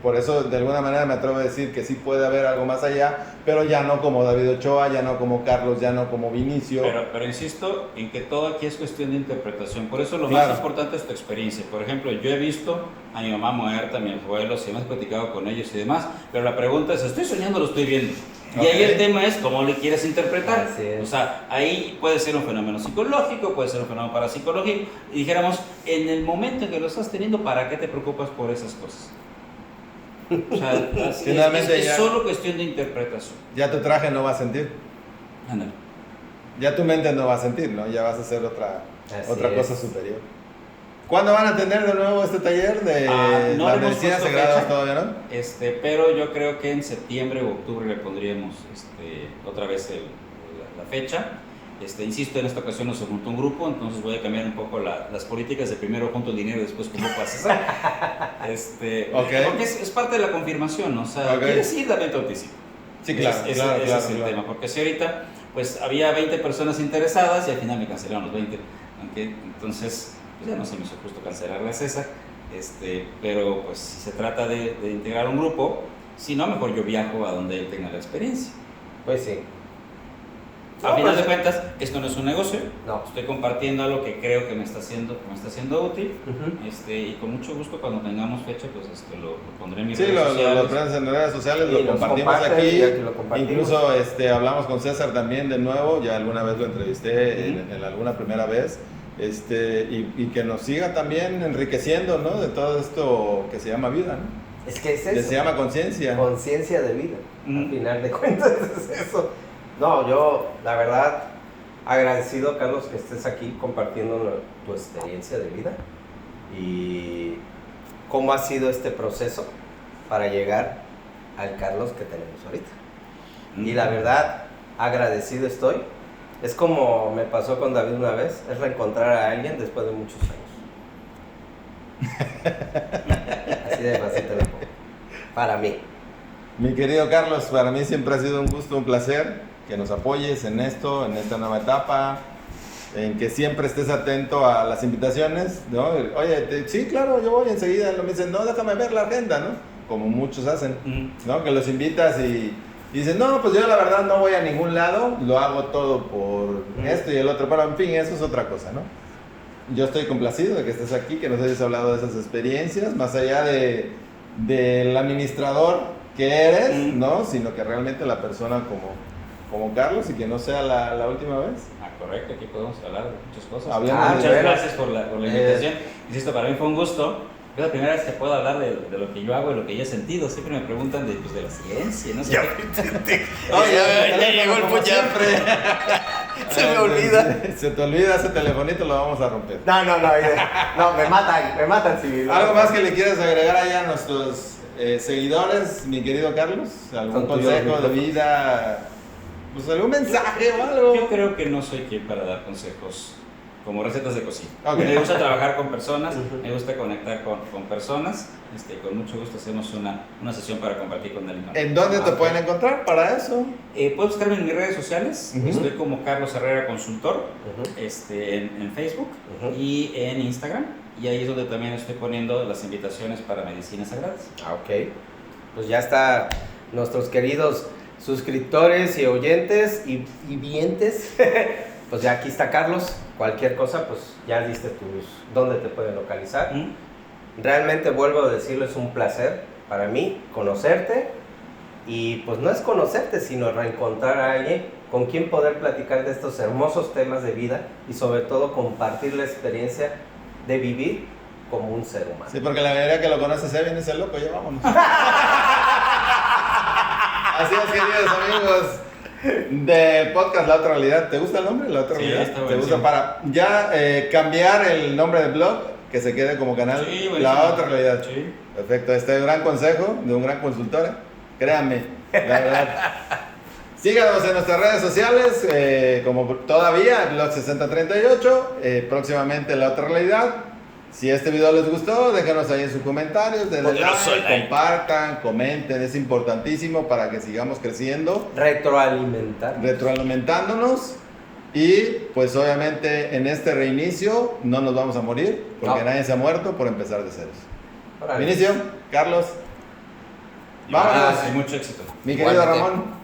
por eso de alguna manera me atrevo a decir que sí puede haber algo más allá, pero ya no como David Ochoa, ya no como Carlos, ya no como Vinicio. Pero insisto en que todo aquí es cuestión de interpretación. Por eso lo Claro. más importante es tu experiencia. Por ejemplo, yo he visto a mi mamá muerta, a mis abuelos, y hemos platicado con ellos y demás, pero la pregunta es, ¿estoy soñando o lo estoy viendo? Y ahí Ok. el tema es cómo le quieres interpretar. Así es. O sea, ahí puede ser un fenómeno psicológico, puede ser un fenómeno parapsicológico. Y dijéramos, en el momento en que lo estás teniendo, ¿para qué te preocupas por esas cosas? O sea, así Finalmente es ya- solo cuestión de interpretación. Ya tu traje no va a sentir, Ándale. ya tu mente no va a sentir, ¿no? Ya vas a hacer otra Así cosa es. superior. ¿Cuándo van a tener de nuevo este taller de No la le hemos medicina puesto sagrada? fecha. ¿Todavía no? Pero yo creo que en septiembre o octubre le pondríamos otra vez la fecha. Insisto, en esta ocasión nos juntó un grupo, entonces voy a cambiar un poco las políticas de primero junto el dinero y después convoco a César. Ok. Porque es parte de la confirmación, o sea, Ok. quieres ir, dame tu anticipo. Sí, claro, Ese claro, es el claro. tema, porque si ahorita pues había 20 personas interesadas y al final me cancelaron los 20, ¿ok? Entonces pues ya no se me hizo justo cancelarle a César, pero pues si se trata de integrar un grupo, si no, mejor yo viajo a donde él tenga la experiencia. Pues sí. A No, final pues, de cuentas, esto no es un negocio, No. estoy compartiendo algo que creo que me está siendo útil, Ujú. y con mucho gusto cuando tengamos fecha, pues lo pondré en mis Sí, redes lo sociales. prendes en redes sociales, Y lo nos compartimos compartes, aquí. y aquí lo compartimos. Incluso hablamos con César también de nuevo, ya alguna vez lo entrevisté en alguna primera vez. Y que nos siga también enriqueciendo, ¿no? De todo esto que se llama vida, ¿no? Es que es Que eso. se llama conciencia. Conciencia de vida. Mm. Al final de cuentas es eso. No, yo, la verdad, agradecido, Carlos, que estés aquí compartiendo tu experiencia de vida y cómo ha sido este proceso para llegar al Carlos que tenemos ahorita. Y la verdad, agradecido estoy. Es como me pasó con David una vez, es reencontrar a alguien después de muchos años. Así de fácil te lo pongo. Para mí. Mi querido Carlos, para mí siempre ha sido un gusto, un placer que nos apoyes en esto, en esta nueva etapa, en que siempre estés atento a las invitaciones, ¿no? Oye, sí, claro, yo voy enseguida. Me dicen, no, déjame ver la agenda, ¿no? Como muchos hacen, ¿no? Que los invitas y dicen, no, pues yo la verdad no voy a ningún lado, lo hago todo por esto y el otro, pero en fin, eso es otra cosa, ¿no? Yo estoy complacido de que estés aquí, que nos hayas hablado de esas experiencias, más allá del administrador que eres, ¿no? Sino que realmente la persona como Carlos y que no sea la última vez. Correcto, aquí podemos hablar de muchas cosas. Hablemos de Muchas veras. gracias por la invitación. Insisto, para mí fue un gusto. Es la primera vez que puedo hablar de lo que yo hago y lo que yo he sentido. Siempre me preguntan de la ciencia, no sé qué. Ya llegó el siempre. Se me olvida. Se te olvida ese telefonito, lo vamos a romper. No, me matan civil. ¿Algo más que le quieras agregar allá a nuestros seguidores, mi querido Carlos? ¿Algún Son tuyos, consejo de Víctor. vida pues algún mensaje o algo. Yo creo que no soy quien para dar consejos como recetas de cocina. Okay. Me gusta trabajar con personas, me gusta conectar con personas. Con mucho gusto hacemos una sesión para compartir con alguien. ¿En dónde te pueden encontrar para eso? Puedes buscarme en mis redes sociales. Estoy como Carlos Herrera Consultor, en Facebook y en Instagram. Y ahí es donde también estoy poniendo las invitaciones para medicinas sagradas. Ok. Pues ya está nuestros queridos suscriptores y oyentes y vientes. Pues ya aquí está Carlos. Cualquier cosa, pues ya diste dónde te pueden localizar. Realmente vuelvo a decirlo, es un placer para mí conocerte. Y pues no es conocerte, sino reencontrar a alguien con quien poder platicar de estos hermosos temas de vida y sobre todo compartir la experiencia de vivir como un ser humano. Sí, porque la mayoría que lo conoce se viene ese loco, ya vámonos. Así es, queridos amigos del podcast La Otra Realidad. ¿Te gusta el nombre? La Otra Realidad. Está ¿Te gusta para ya cambiar el nombre del blog? Que se quede como canal La Otra Realidad. Sí. Perfecto, este es un gran consejo de un gran consultor. Créanme, la verdad. Síganos en nuestras redes sociales, como todavía, Blog 6038, próximamente La Otra Realidad. Si este video les gustó, déjanos ahí en sus comentarios, denle like, compartan, comenten, es importantísimo para que sigamos creciendo. Retroalimentándonos. Y pues obviamente en este reinicio no nos vamos a morir, porque nadie se ha muerto por empezar de ceros. Inicio, Carlos. Vámonos. Mucho éxito. Mi querido Igualmente. Ramón.